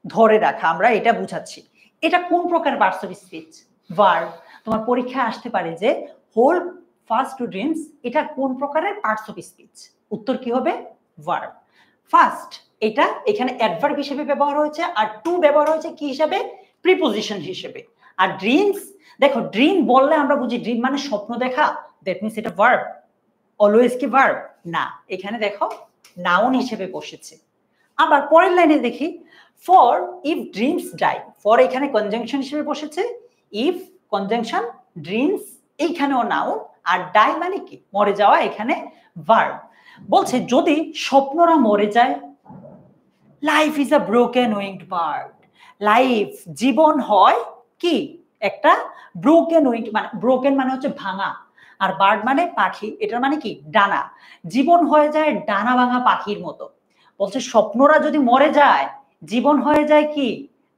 ধরে রাখা, আমরা এটা বুঝাচ্ছি। এটা কোন প্রকার ভার্ব অফ স্পিচ? ভার্ব। তোমার পরীক্ষায় আসতে পারে যে হোল ফার্স্ট টু ড্রিমস এটা কোন প্রকারের পার্টস অফ স্পিচ? উত্তর কি হবে? ভার্ব। ফার্স্ট এটা এখানে অ্যাডভার্ব হিসেবে ব্যবহার হয়েছে, আর টু ব্যবহার হয়েছে কি হিসেবে? প্রিপোজিশন হিসেবে। আর ড্রিমস, দেখো ড্রিম বললে আমরা বুঝি ড্রিম মানে স্বপ্ন দেখা, দ্যাট মিন্স এটা ভার্ব। অলওয়েজ কি ভার্ব? না, এখানে দেখো নাউন হিসেবে বসেছে। আবার পরের লাইনে দেখি, for if dreams die, for এখানে কনজাংশন হিসেবে বসেছে, ইফ কনজাংশন, ড্রিমস এইখানেও নাউন, আর ডাই মানে কি? মরে যাওয়া, এখানে ভার্ব। বলছে যদি স্বপ্নরা মরে যায়, life is a broken winged bird, life জীবন হয় কি? একটা ব্রোকেন উইংড, মানে ব্রোকেন মানে হচ্ছে ভাঙা, আর বার্ড মানে পাখি, এটার মানে কি? ডানা। জীবন হয়ে যায় ডানা ভাঙা পাখির মতো। বলছে স্বপ্নরা যদি মরে যায়, জীবন হয়ে যায় কি?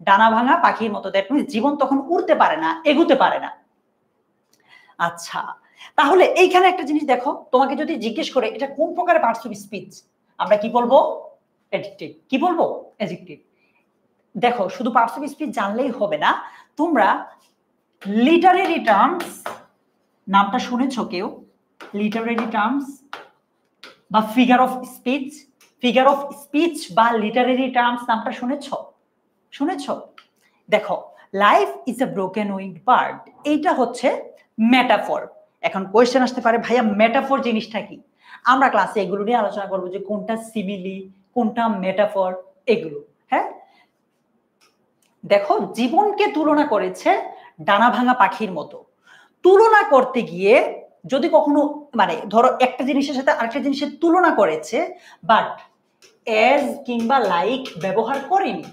ডানা ভাঙা পাখির মতো। দ্যাট মিন্স জীবন তখন উড়তে পারে না, এগুতে পারে না। আচ্ছা, তাহলে এইখানে একটা জিনিস দেখো, তোমাকে যদি জিজ্ঞেস করে এটা কোন প্রকারের পার্টস অফ স্পিচ, আমরা কি বলবো? অ্যাডজেক্টিভ। কি বলবো? অ্যাডজেক্টিভ। দেখো শুধু পার্টস অফ স্পিচ জানলেই হবে না, তোমরা লিটারেরি টার্মস নামটা শুনেছো কেউ? লিটারেরি টার্মস বা figure of speech, figure of speech বা লিটারেরি টার্মস নামটা শুনেছো? শুনেছো? দেখো life is a broken winged bird, এইটা হচ্ছে মেটাফর। এখন কোয়েশ্চেন আসতে পারে ভাইয়া মেটাফর জিনিসটা কি? আমরা ক্লাসে এগুলো নিয়ে আলোচনা করবো, যে কোনটা সিমিলি, কোনটা মেটাফর, এগুলো। হ্যাঁ, দেখো জীবনকে তুলনা করেছে ডানা ভাঙা পাখির মতো। তুলনা করতে গিয়ে যদি কখনো মানে ধরো একটা জিনিসের সাথে আরেকটা জিনিসের তুলনা করেছে, বাট এজ কিংবা লাইক ব্যবহার করেনি।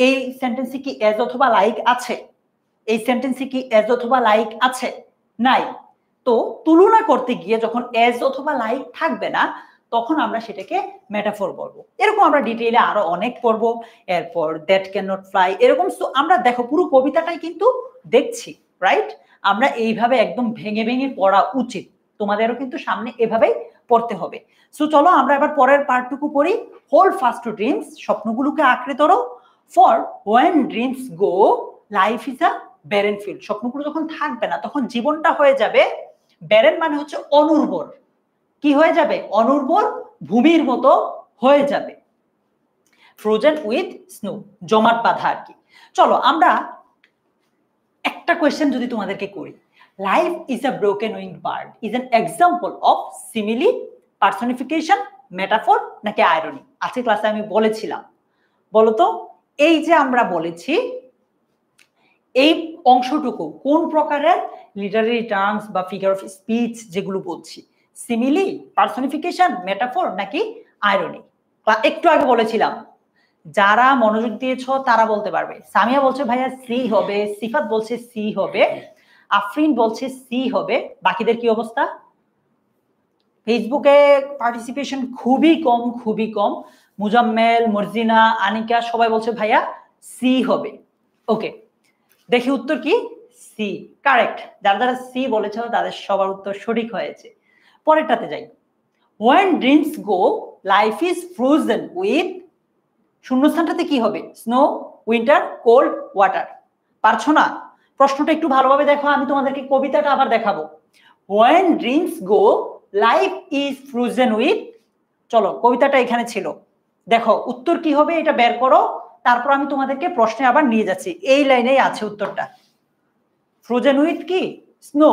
এই সেন্টেন্সে কি এজ অথবা লাইক আছে? এই সেন্টেন্সে কি এজ অথবা লাইক আছে? নাই। তো তুলনা করতে গিয়ে যখন এজ অথবা লাইক থাকবে না, তখন আমরা সেটাকে মেটাফর বলবো। এরকম আমরা ডিটেইলে আরো অনেক পড়বো। এরপর দ্যাট ক্যান নট ফ্লাই, এরকম। আমরা দেখো পুরো কবিতাটাই কিন্তু দেখছি, রাইট? আমরা এইভাবে একদম ভেঙে ভেঙে পড়া উচিত, তোমাদেরও কিন্তু সামনে এভাবেই পড়তে হবে। সো চলো আমরা এবার পরের পার্টটুকু পড়ি। হোল ফাস্ট টু ড্রিমস, স্বপ্নগুলোকে আঁকড়ে ধরো। For when dreams go, life is a barren field, স্বপ্নগুলো যখন থাকবে না তখন জীবনটা হয়ে যাবে ব্যারেন, মানে হচ্ছে অনুর্বর। কি হয়ে যাবে? অনুর্বর ভূমির মতো হয়ে যাবে। ফ্রোজেন উইথ স্নো, জমাট বাঁধা আর কি। চলো আমরা একটা কোয়েশ্চেন যদি তোমাদেরকে করি, life is a broken winged bird is an example of simile, personification, metaphor নাকি আইরনি? আজকে ক্লাসে আমি বলেছিলাম, বলতো এই যে আমরা বলেছি এই অংশটুকু কোন প্রকারের লিটারেরি টার্মস বা ফিগার অফ স্পিচ যেগুলো বলছি? সিমিলি, পার্সনিফিকেশন, মেটাফর নাকি আইরনি? একটু আগে বলেছিলাম, যারা মনোযোগ দিয়েছ তারা বলতে পারবে। সামিয়া বলছে ভাইয়া সি হবে, সিফাত বলছে সি হবে, আফরিন বলছে সি হবে। বাকিদের কি অবস্থা? ফেসবুকে পার্টিসিপেশন খুবই কম, খুবই কম। মুজাম্মেল, মর্জিনা, আনিকা সবাই বলছে ভাইয়া সি হবে। ওকে, দেখি উত্তর কি? C, correct. যারা যারা সি বলেছ তাদের সবার উত্তর সঠিক হয়েছে। পরেরটাতে যাই। When dreams go, life is frozen with, শূন্যস্থানটাতে কি হবে? Snow, winter, cold, water. পারছো না? প্রশ্নটা একটু ভালোভাবে দেখো, আমি তোমাদেরকে কবিতাটা আবার দেখাবো। When dreams go, life is frozen with, চলো কবিতাটা এখানে ছিল, দেখো উত্তর কি হবে এটা বের করো, তারপর আমি তোমাদেরকে প্রশ্নে আবার নিয়ে যাচ্ছি। এই লাইনেই আছে উত্তরটা। ফ্রোজেন উইথ কি? স্নো।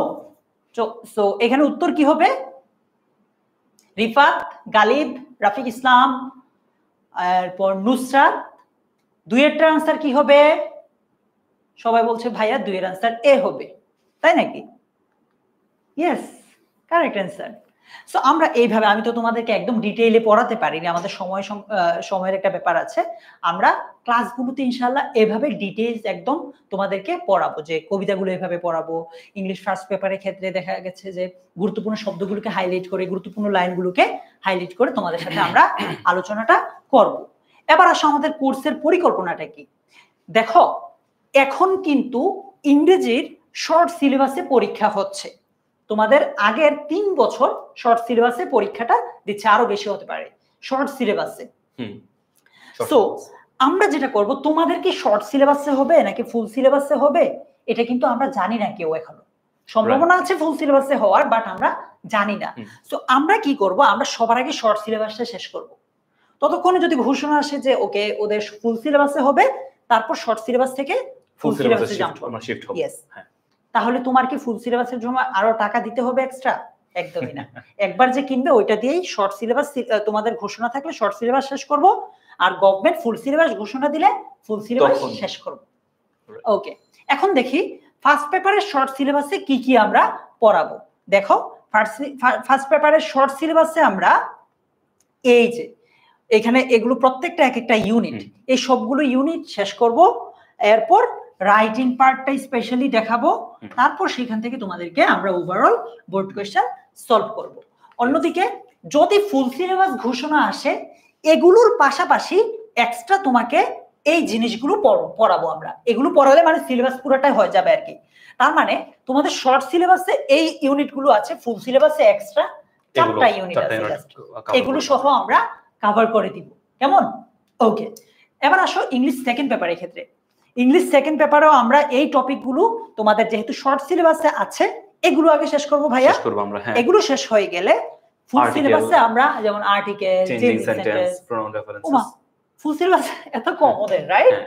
সো এখানে উত্তর কি হবে? রিফাত, গালিব, রাফিক ইসলাম, এরপর নুসরাত, দুইয়েরটা আনসার কি হবে? সবাই বলছে ভাইয়া দুইয়ের আনসার এ হবে, তাই নাকি? Yes, correct answer. সো আমরা এইভাবে, আমি তো তোমাদেরকে একদম ডিটেইলে পড়াতে পারিনি, আমাদের সময়ের একটা ব্যাপার আছে। আমরা ক্লাসগুলোতে ইনশাআল্লাহ এভাবে ডিটেইলস একদম তোমাদেরকে পড়াবো, যে কবিতাগুলো এভাবে পড়াবো। ইংলিশ ফার্স্ট পেপারের ক্ষেত্রে দেখা গেছে যে গুরুত্বপূর্ণ শব্দগুলোকে হাইলাইট করে, গুরুত্বপূর্ণ লাইনগুলোকে হাইলাইট করে তোমাদের সাথে আমরা আলোচনাটা করব। এবার আসো আমাদের কোর্সের পরিকল্পনাটা কি। দেখো এখন কিন্তু ইংরেজির শর্ট সিলেবাসে পরীক্ষা হচ্ছে। তোমাদের আগের 3 বছর শর্ট সিলেবাসে পরীক্ষাটা দিচ্ছে, আরো বেশি হতে পারে শর্ট সিলেবাসে। সো আমরা যেটা করব, তোমাদের কি শর্ট সিলেবাসে হবে নাকি ফুল সিলেবাসে হবে এটা কিন্তু আমরা জানি না কেউ এখনো। সম্ভাবনা আছে ফুল সিলেবাসে হওয়ার, বাট আমরা জানি না। তো আমরা কি করব, আমরা সবার আগে শর্ট সিলেবাসটা শেষ করব। ততক্ষণে যদি ঘোষণা আসে যে ওকে ওদের ফুল সিলেবাসে হবে, তারপর শর্ট সিলেবাস থেকে ফুল সিলেবাসে জাম্প করব। ইয়েস, তাহলে তোমার কি ফুল সিলেবাসের জন্য আরো টাকা দিতে হবে এক্সট্রা? একদমই না। একবার যে কিনবে ওইটা দিয়েই শর্ট সিলেবাস, তোমাদের ঘোষণা থাকলে শর্ট সিলেবাস শেষ করব, আর গভর্নমেন্ট ফুল সিলেবাস ঘোষণা দিলে ফুল সিলেবাস শেষ করব। ওকে, এখন দেখি ফার্স্ট পেপারের শর্ট সিলেবাসে কি কি আমরা পড়াবো। দেখো, ফার্স্ট পেপারের শর্ট সিলেবাসে আমরা এই যে এখানে এগুলো প্রত্যেকটা এক একটা ইউনিট, এই সবগুলো ইউনিট শেষ করব। এরপর রাইটিং পার্টটা স্পেশালি দেখাবো, তারপর সেখান থেকে তোমাদেরকে আমরা ওভারঅল বোর্ড কোয়েশ্চেন সলভ করব। অন্যদিকে যদি ফুল সিলেবাস ঘোষণা আসে, এগুলোর পাশাপাশি এক্সট্রা তোমাকে এই জিনিসগুলো পড়াবো আমরা। এগুলো পড়ালে মানে সিলেবাস পুরোটাই হয়ে যাবে আর কি। তার মানে তোমাদের শর্ট সিলেবাসে এই ইউনিটগুলো আছে, ফুল সিলেবাসে এক্সট্রা 4টা ইউনিট আছে, এগুলো সহ আমরা কভার করে দিব। কেমন? ওকে, এবার আসো ইংলিশ সেকেন্ড পেপারের ক্ষেত্রে। ইংলিশ সেকেন্ড পেপারেও আমরা এই টপিকগুলো তোমাদের যেহেতু শর্ট সিলেবাসে আছে, এগুলো আগে শেষ করব ভাইয়া। এগুলো শেষ হয়ে গেলে ফুল সিলেবাসে আমরা যেমন article, changing sentence, pronoun references, full syllabus এত কম ওদের, রাইট?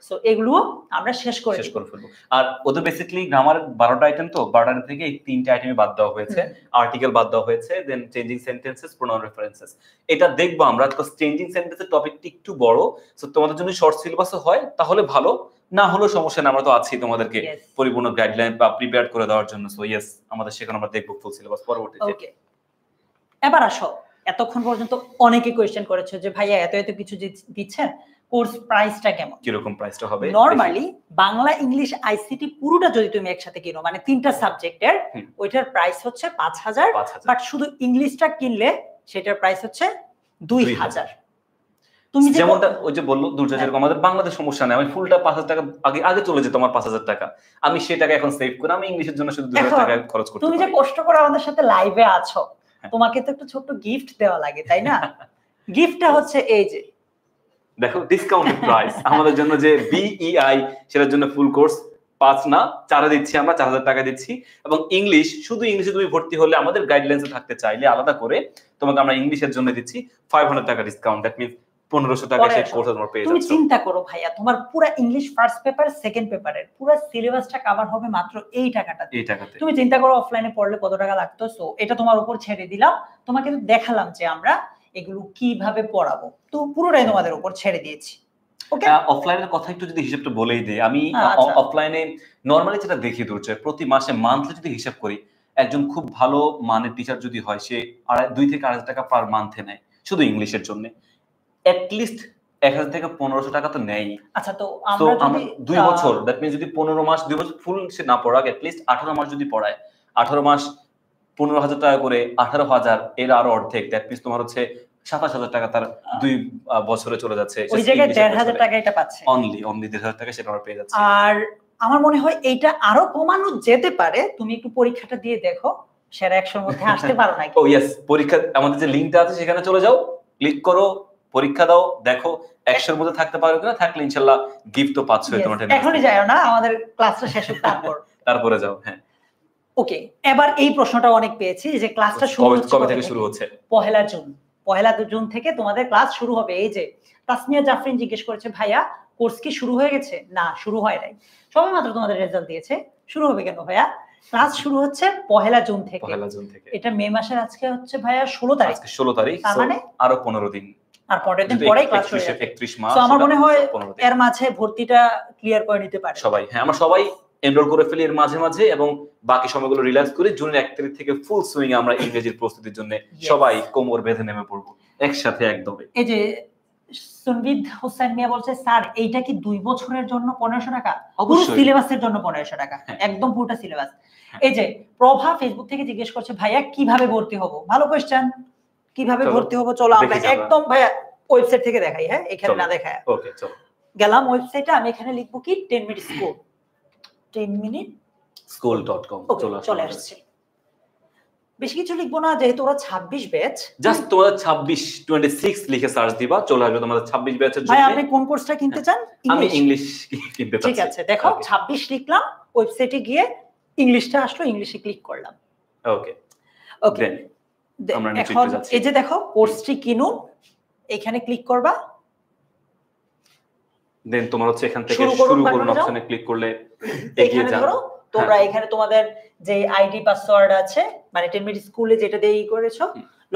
সো এগুলো আমরা শেষ করে ফেলবো। আর ওদের বেসিক্যালি গ্রামার 12টা আইটেম, তো 12টা থেকে এই 3টা আইটেমই বাদ দেওয়া হয়েছে। আর্টিকেল বাদ দেওয়া হয়েছে, দেন চেঞ্জিং সেন্টেন্সেস, প্রোনাউন রেফারেন্সেস। এটা দেখবো আমরা, বিকজ চেঞ্জিং সেন্টেন্সের টপিকটি একটু বড়। সো তোমাদের জন্য শর্ট সিলেবাসে হয় তাহলে ভালো, না হলেও সমস্যা না, আমরা তো আছি তোমাদেরকে পরিপূর্ণ গাইডলাইন বা প্রিপেয়ার করে দেওয়ার জন্য। সো ইয়েস, আমাদের সেখানে আমরা দেখবো ফুল সিলেবাস পরবর্তীতে। ওকে, এবার আসো, এতক্ষণ পর্যন্ত অনেকে কোয়েশ্চেন করেছে যে ভাইয়া এত এত কিছু দিচ্ছেন, কোর্স প্রাইসটা কেমন, কিরকম প্রাইসটা হবে? নরমালি বাংলা, ইংলিশ, আইসিটি পুরোটা যদি তুমি একসাথে কিনো, মানে 3টা সাবজেক্টের, ওইটার প্রাইস হচ্ছে 5000। বাট শুধু ইংলিশটা কিনলে সেটার প্রাইস হচ্ছে 2000। তুমি যেমনটা ওই যে বললো দুর্জয়, যেরকম আমাদের বাংলাদেশ সমস্যা নেই, আমি ফুলটা 5000 টাকা আগে চলে যেত আমার 5000 টাকা, আমি সেই টাকা এখন সেভ করে আমি ইংলিশের জন্য শুধু 2000 টাকা খরচ করতে পারি। তুমি যে কষ্ট করে আমাদের সাথে লাইভে আছো, তোমাকে তো একটা ছোট্ট গিফট দেওয়া লাগে, তাই না? গিফটটা হচ্ছে এই যে দেখো, ডিসকাউন্টেড প্রাইস আমাদের জন্য যে বিইআই, সেটার জন্য ফুল কোর্স 5 না 4 দিচ্ছি আমরা, 4000 টাকা দিচ্ছি। এবং ইংলিশ, শুধু ইংলিশে তুমি ভর্তি হলে, আমাদের গাইডলাইন্সে থাকতে চাইলে আলাদা করে তোমাকে আমরা ইংলিশের জন্য দিচ্ছি 500 টাকা ডিসকাউন্ট। দ্যাট মিন্স 1500 টাকা সেই কোর্স তোমরা পেয়ে যাচ্ছ। তুমি চিন্তা করো ভাইয়া, তোমার পুরো ইংলিশ ফার্স্ট পেপার, সেকেন্ড পেপারের পুরো সিলেবাসটা কভার হবে মাত্র এই টাকাটাতে। তুমি চিন্তা করো অফলাইনে পড়লে কত টাকা লাগতো। সো এটা তোমার উপর ছেড়ে দিলাম, তোমাকে তো দেখালাম যে আমরা এগুলো কিভাবে পড়াবো, তো পুরোটাই তোমাদের উপর ছেড়ে দিয়েছি। ওকে, অফলাইনের কথা একটু যদি হিসাবটা বলেই দেই, আমি অফলাইনে নরমালি যেটা দেখি দুর্জয়, প্রতি মাসে মান্থলি যদি হিসাব করি, একজন খুব ভালো মানের টিচার যদি হয়, সে 2 থেকে 2.5 টাকা পার মান্থে নেয় শুধু ইংলিশের জন্য। এটলিস্ট 1000 থেকে 1500 টাকা তো নেই। আচ্ছা, তো আমরা যদি 2 বছর, দ্যাট মিন্স যদি 15 মাস, 2 বছর ফুল সে না পড়াক, এটলিস্ট 18 মাস যদি পড়ায়, 18 মাস 15000 টাকা করে, 18000 এর আরো অর্ধেক, দ্যাট মিন্স তোমার হচ্ছে 27000 টাকা তার 2 বছরে চলে যাচ্ছে। ওই জায়গায় 1500 টাকা এটা পাচ্ছে, অনলি 1500 টাকা সেটা আমরা পেয়ে যাচ্ছি। আর আমার মনে হয় এইটা আরো কমানো যেতে পারে। তুমি একটু পরীক্ষাটা দিয়ে দেখো, সেরা 100 এর মধ্যে আসতে পারো নাকি। ও ইয়েস, পরীক্ষা আমাদের যে লিংকটা আছে সেখানে চলে যাও, ক্লিক করো, পরীক্ষা দাও, দেখো 100 এর মধ্যে থাকতে পারো কিনা। থাকলে ইনশাআল্লাহ গিফট তো পাচ্ছো তোমার। এখনই যাও না, আমাদের ক্লাসটা শেষ হোক তারপরে যাও। হ্যাঁ, ওকে, এবার এই প্রশ্নটা অনেক পেয়েছি যে ক্লাসটা শুরু হচ্ছে কবে থেকে শুরু হচ্ছে? 1 জুন। 1 জুন থেকে তোমাদের ক্লাস শুরু হবে। এই যে তাসমিয়া জাফরিন জিজ্ঞেস করেছে, ভাইয়া কোর্স কি শুরু হয়ে গেছে? না, শুরু হয় নাই, সবে মাত্র তোমাদের রেজাল্ট দিয়েছে। শুরু হবে কেন ভাইয়া? ক্লাস শুরু হচ্ছে 1 জুন থেকে। 1 জুন থেকে। এটা মে মাসের আজকে হচ্ছে ভাইয়া 16 তারিখ। আজকে 16 তারিখ, তার মানে আরো 15 দিন, আর 15 দিন পরেই ক্লাস শুরু হবে। 31 মাস। তো আমার মনে হয় এর মাঝে ভর্তিটা ক্লিয়ার করে নিতে পারে সবাই। হ্যাঁ, আমরা সবাই এনরোল করে ফেলি এর মাঝে মাঝে, এবং বাকি সময়গুলো রিল্যাক্স করি। জুনের 1 তারিখ থেকে ফুল সুইং আমরা ইংরেজির প্রস্তুতির জন্য সবাই কোমর বেঁধে নেমে পড়বো একসাথে একদমে। এই যে সুনবিদ হোসেন মিয়া বলছে, স্যার এইটা কি 2 বছরের জন্য 1500 টাকা? পুরো সিলেবাসের জন্য 1500 টাকা, একদম পুরোটা সিলেবাস। এই যে প্রভা ফেসবুক থেকে জিজ্ঞেস করছে, ভাইয়া কিভাবে ভর্তি হব? ভালো কোশ্চেন, কিভাবে ভর্তি হব? চলো আমরা একদম ভাইয়া ওয়েবসাইট থেকে দেখাই। হ্যাঁ, এখানে না দেখায়। ওকে, চলো গেলাম ওয়েবসাইটে। আমি এখানে লিখবো কি 10 মিনিট স্কুল, 10 মিনিট school.com। চলে আসছে। বেশি কিছু লিখবো না, যেহেতু ওরা 26 ব্যাচ। জাস্ট তোমাদের 26 লিখে সার্চ দিবা, চলে আসবে তোমাদের 26 ব্যাচের জন্য। ভাই আপনি কোন কোর্সটা কিনতে চান? আমি ইংলিশ কিনতে চাচ্ছি। ঠিক আছে, দেখো 26 লিখলাম, ওয়েবসাইটে গিয়ে ইংলিশটা আসলো, ইংলিশে ক্লিক করলাম। ওকে ওকে, এখন এই যে দেখো কোর্সটি কিনুন, এখানে ক্লিক করবা। দেন তোমার হচ্ছে এখান থেকে শুরু করুন অপশনে ক্লিক করলে এগিয়ে যাও। ধরো তোমরা এখানে তোমাদের যে আইডি পাসওয়ার্ড আছে, মানে টেনমিট স্কুলে যেটা দিয়ে করেছো,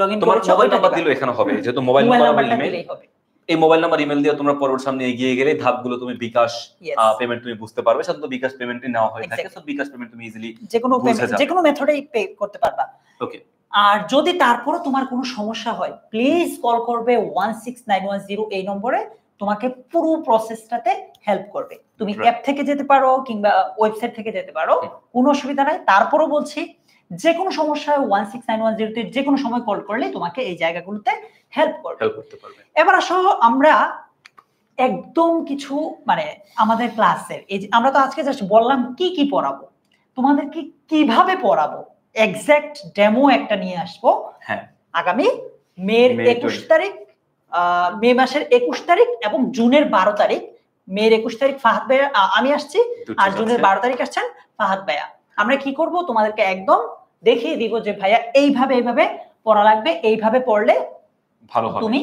লগইন করেছো, মোবাইল নাম্বার দিলে এখানে হবে, যেহেতু মোবাইল নাম্বার দিলেই হবে। এই মোবাইল নাম্বার ইমেল দিয়ে তোমরা পরবর্তী সামনে এগিয়ে গেলে ধাপগুলো তুমি বিকাশ পেমেন্ট তুমি বুঝতে পারবে। সাধারণত বিকাশ পেমেন্টই নেওয়া হয় থাকে, সো বিকাশ পেমেন্ট তুমি ইজিলি যেকোনো মেথডেই পে করতে পারবা। ওকে, আর যদি তারপরও তোমার কোনো সমস্যা হয়, প্লিজ কল করবে 16910 এই নম্বরে, তোমাকে পুরো প্রসেসটাতে হেল্প করবে। তুমি অ্যাপ থেকে যেতে পারো কিংবা ওয়েবসাইট থেকে যেতে পারো, কোনো অসুবিধা নাই। তারপরও বলছি, যে কোনো সমস্যা 16910 তে যে কোনো সময় কল করলে তোমাকে এই জায়গাগুলোতে হেল্প করতে পারবে। এবার আসো আমরা একদম কিছু মানে আমাদের ক্লাসের এই যে আমরা তো আজকে জাস্ট বললাম কি কি পড়াবো, তোমাদেরকে কিভাবে পড়াবো এক্সাক্ট ডেমো একটা নিয়ে আসবো। হ্যাঁ, আগামী মের 21 তারিখ, মে মাসের 21 তারিখ এবং জুনের 12 তারিখ। মের 21 তারিখ ফাহাদ ভাইয়া আমি আসছি, আর জুনের 12 তারিখ আসছেন ফাহাদ ভাইয়া। আমরা কি করব, তোমাদেরকে একদম দেখিয়ে দিব যে ভাইয়া এইভাবে পড়া লাগবে, এইভাবে পড়লে ভালো হবে। তুমি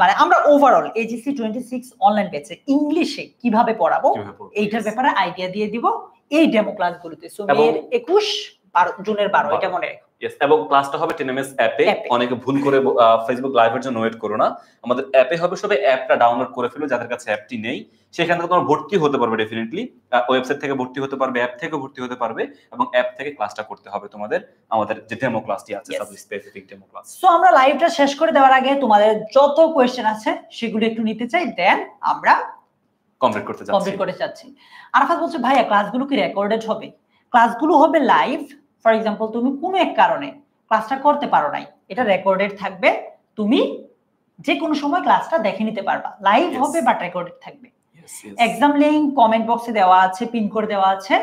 মানে আমরা ওভারঅল এজিসি 26 অনলাইন ব্যাচে ইংলিশে কিভাবে পড়াবো এইটার ব্যাপারে আইডিয়া দিয়ে দিব এই ডেমো ক্লাসগুলোতে। সো মের 21 জুনের 12 এটা মনে রাখো। यस, এবং ক্লাসটা হবে টেনএমএস অ্যাপে। অনেকে ভুল করে ফেসবুক লাইভের জন্য ওয়েট করো না, আমাদের অ্যাপে হবে। সবে অ্যাপটা ডাউনলোড করে ফেলো যাদের কাছে অ্যাপটি নেই, সেখান থেকে তোমরা ভর্তি হতে পারবে। ডেফিনেটলি ওয়েবসাইট থেকে ভর্তি হতে পারবে, অ্যাপ থেকে ভর্তি হতে পারবে, এবং অ্যাপ থেকে ক্লাসটা করতে হবে তোমাদের। আমাদের যে ডেমো ক্লাসটি আছে sub specific demo class. So আমরা লাইভটা শেষ করে দেওয়ার আগে তোমাদের যত কোশ্চেন আছে সেগুলো একটু নিতে চাই, দেন আমরা কমপ্লিট করতে যাচ্ছি। আরাফাত বলছে ভাইয়া ক্লাসগুলো কি রেকর্ডেড হবে? ক্লাসগুলো হবে লাইভ। ফর এক্সাম্পল তুমি কোনো এক কারণে ক্লাসটা করতে পারো নাই, এটা রেকর্ডেড থাকবে, তুমি যে কোনো সময় ক্লাসটা দেখে নিতে পারবা। লাইভ হবে বাট রেকর্ডেড থাকবে। এক্সাম লিংক কমেন্ট বক্সে দেওয়া আছে, পিন করে দেওয়া আছে,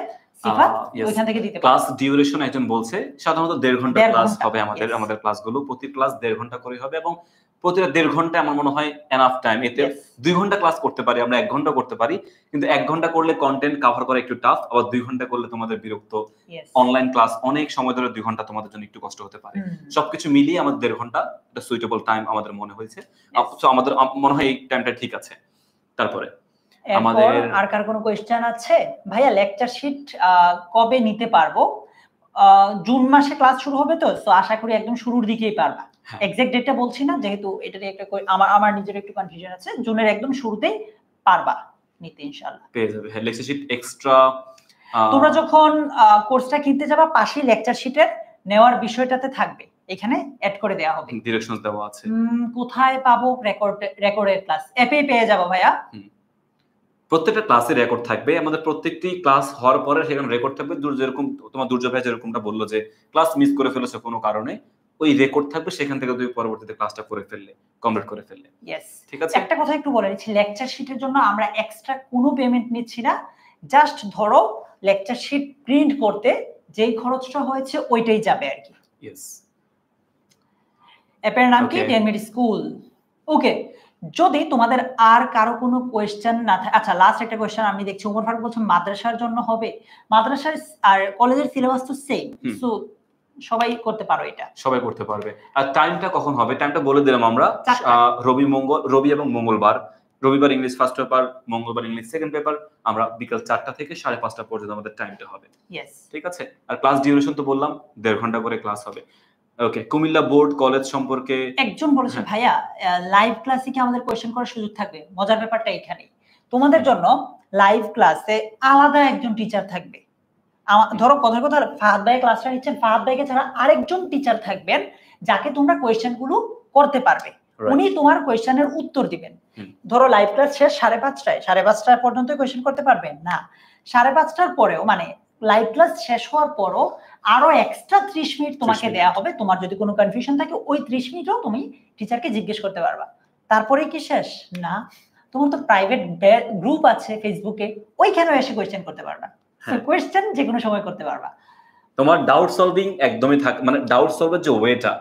সিফাত ওইখান থেকে দিতে পারো। ক্লাস ডিউরেশন একজন বলছে সাধারণত 1.5 ঘন্টা ক্লাস হবে আমাদের ক্লাসগুলো, প্রতি ক্লাস 1.5 ঘন্টা করে হবে, এবং প্রতিটা 1.5 ঘন্টা আমার মনে হয় এনাফ টাইম। এতে 2 ঘন্টা ক্লাস করতে পারি আমরা, 1 ঘন্টা করতে পারি, কিন্তু 1 ঘন্টা করলে কন্টেন্ট কভার করা একটু টাফ, আবার 2 ঘন্টা করলে তোমাদের বিরক্ত। অনলাইন ক্লাস অনেক সময় ধরে 2 ঘন্টা তোমাদের জন্য একটু কষ্ট হতে পারে। সবকিছু মিলিয়ে আমাদের 1.5 ঘন্টা একটা সুইটেবল টাইম আমাদের মনে হয়েছে। আমাদের মনে হয় এই টাইমটা ঠিক আছে। তারপরে আমাদের আর কার কোনো কোশ্চেন আছে? ভাইয়া লেকচার শিট কবে নিতে পারবো? জুন মাসে ক্লাস শুরু হবে তো, সো আশা করি একদম শুরুর দিকেই পারবা। এক্সাক্ট ডেটটা বলছি না, যেহেতু এটাতে একটা আমার নিজের একটু কনফিউশন আছে। জুনের একদম শুরুতেই পারবা নিতে ইনশাআল্লাহ, পেয়ে যাবে। হ্যাঁ, লেকচার শিট এক্সট্রা তোমরা যখন কোর্সটা কিনতে যাবা পাশেই লেকচার শিটের নেওয়ার বিষয়টাতে থাকবে, এখানে অ্যাড করে দেওয়া হবে, ডিরেকশনস দেওয়া আছে। কোথায় পাবো? রেকর্ডের ক্লাস অ্যাপেই পেয়ে যাবো ভাইয়া। প্রত্যেকটা ক্লাসে রেকর্ড থাকবে, আমাদের প্রত্যেকটি ক্লাস হওয়ার পরে সেখানে রেকর্ড থাকবে। যেরকম তোমার দুর্জয় ভাই যেরকমটা বললো যে ক্লাস মিস করে ফেলেছে কোনো কারণে, ওই রেকর্ড থাকবে, সেখান থেকে তুমি পরবর্তীতে ক্লাসটা করে ফেললে, কমপ্লিট করে ফেললে। ইয়েস, ঠিক আছে। একটা কথা একটু বলে নিচ্ছি, লেকচার শিটের জন্য আমরা এক্সট্রা কোনো পেমেন্ট নিচ্ছি না। জাস্ট ধরো লেকচার শিট প্রিন্ট করতে যেই খরচটা হয়েছে ওইটাই যাবে আর কি। ইয়েস। অ্যাপের নাম কি? টেনমিট স্কুল। ওকে, যদি তোমাদের আর কারো কোনো কোয়েশ্চেন না থাকে, আচ্ছা লাস্ট একটা কোয়েশ্চেন আমি দেখছি ওমর ফারুক বলছেন মাদ্রাসার জন্য হবে। মাদ্রাসার আর কলেজের সিলেবাস তো সেম, সো সবাই করতে পারো, এটা সবাই করতে পারবে। আর টাইমটা কখন হবে? টাইমটা বলে দিলাম আমরা, রবি এবং মঙ্গলবার। রবিবার ইংলিশ ফার্স্ট পেপার, মঙ্গলবার ইংলিশ সেকেন্ড পেপার। আমরা বিকাল 4টা থেকে 5:30 পর্যন্ত আমাদের টাইমটা হবে। ইয়েস, ঠিক আছে। আর ক্লাস ডিউরেশন তো বললাম 1.5 ঘন্টা করে ক্লাস হবে। ওকে, কুমিল্লা বোর্ড কলেজ সম্পর্কে একজন বলেছে ভাইয়া লাইভ ক্লাসে কি আমাদের কোশ্চেন করার সুযোগ থাকবে? মজার ব্যাপারটা এখানেই, তোমাদের জন্য লাইভ ক্লাসে আলাদা একজন টিচার থাকবে। ধরো কথার কথা ফাহাদ ভাই ক্লাসটা নিচ্ছেন, ফাহাদ ভাইকে ছাড়া আরেকজন টিচার থাকবেন যাকে তোমরা কোয়েশ্চেন গুলো করতে পারবে, উনি তোমার কোয়েশ্চেনের উত্তর দিবেন। ধরো লাইভ ক্লাস শেষ 5:30টায়, 5:30 পর্যন্ত কোয়েশ্চেন করতে পারবেন না, 5:30টার পরেও মানে লাইভ ক্লাস শেষ হওয়ার পরও আরো এক্সট্রা 30 মিনিট তোমাকে দেয়া হবে। তোমার যদি কোনো কনফিউশন থাকে ওই 30 মিনিটও তুমি টিচারকে জিজ্ঞেস করতে পারবা। তারপরে কি শেষ? না, তোমার তো প্রাইভেট গ্রুপ আছে ফেসবুকে, ওইখানেও এসে কোয়েশ্চেন করতে পারবা। কোয়েশ্চেন যে কোনো সময় করতে পারবা। তোমার ডাউট সলভিং একদমই মানে ডাউট সলভের যে ওয়েটা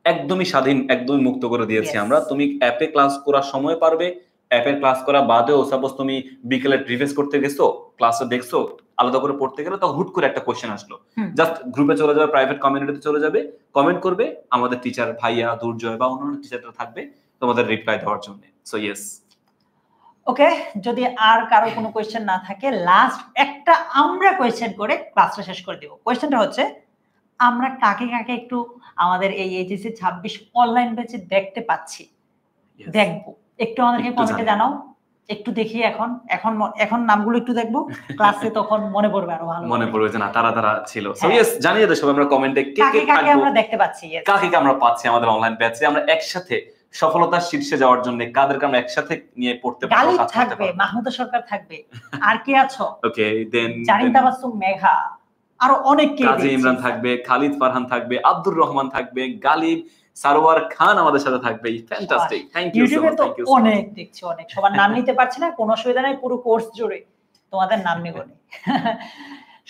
একদমই স্বাধীন, একদমই মুক্ত করে দিয়েছি আমরা। তুমি অ্যাপে ক্লাস করার সময় পারবে, অ্যাপের ক্লাস করা বাদেও সাপোজ তুমি বিকেলে রিভাইজ করতে গেছো, ক্লাসে দেখছো, আলাদা করে পড়তে গেলে তখন হুট করে একটা কোশ্চেন আসলো, জাস্ট গ্রুপে চলে যাবে, প্রাইভেট কমিউনিটিতে চলে যাবে, কমেন্ট করবে, আমাদের টিচার ভাইয়া, দুর্জয় বা অন্যান্য টিচাররা থাকবে তোমাদের রিপ্লাই দেওয়ার জন্য। So yes. ওকে, যদি আর কারো কোনো কোয়েশ্চেন না থাকে, লাস্ট একটা আমরা কোয়েশ্চেন করে ক্লাসটা শেষ করে দিব। কোয়েশ্চেনটা হচ্ছে, আমরা কাকে কাকে একটু আমাদের এই এইচএসসি 26 অনলাইন ব্যাচে দেখতে পাচ্ছি, দেখবো, একটু আমাদেরকে কমেন্টে জানাও। একটু দেখি এখন এখন এখন নামগুলো একটু দেখবো, ক্লাসে তখন মনে পড়বে, আরো ভালো মনে পড়বে যে না তারা ছিল। সো ইয়েস, জানিয়ে দাও সবাই আমরা কমেন্টে কাকে কাকে আমরা দেখতে পাচ্ছি, কাকে আমরা পাচ্ছি আমাদের অনলাইন ব্যাচে। আমরা একসাথে সফলতার শীর্ষে যাওয়ার জন্য কাদেরকে আমরা একসাথে নিয়ে পড়তে পারবো, গালিব থাকবে, মাহমুদা সরকার থাকবে, আর কে আছো? ওকে, দেন জারিন তাবাসসুম মেঘা, আরো অনেক কে, কাজী ইমরান থাকবে, খালিদ ফারহান থাকবে, আব্দুর রহমান থাকবে, গালিব, সারোয়ার খান আমাদের সাথে থাকবে। Fantastic, thank you so much. Thank you অনেক দেখছি, অনেক, সবার নাম নিতে পারছি না, কোনো অসুবিধা নাই, পুরো কোর্স জুড়ে তোমাদের নাম নিব।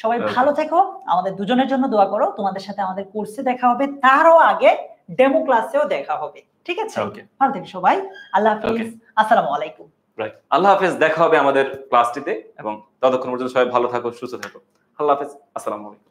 সবাই ভালো থেকো, আমাদের দুজনের জন্য দোয়া করো। তোমাদের সাথে আমাদের কোর্সে দেখা হবে, তারও আগে ডেমো ক্লাসেও দেখা হবে, ঠিক আছে? ভালো থেকো সবাই, আল্লাহ হাফেজ, আসসালামু আলাইকুম। রাইট, আল্লাহ হাফেজ, দেখা হবে আমাদের ক্লাসটিতে, এবং ততক্ষণ পর্যন্ত সবাই ভালো থাকো, সুস্থ থাকো। আল্লাহ হাফেজ, আসসালামু আলাইকুম।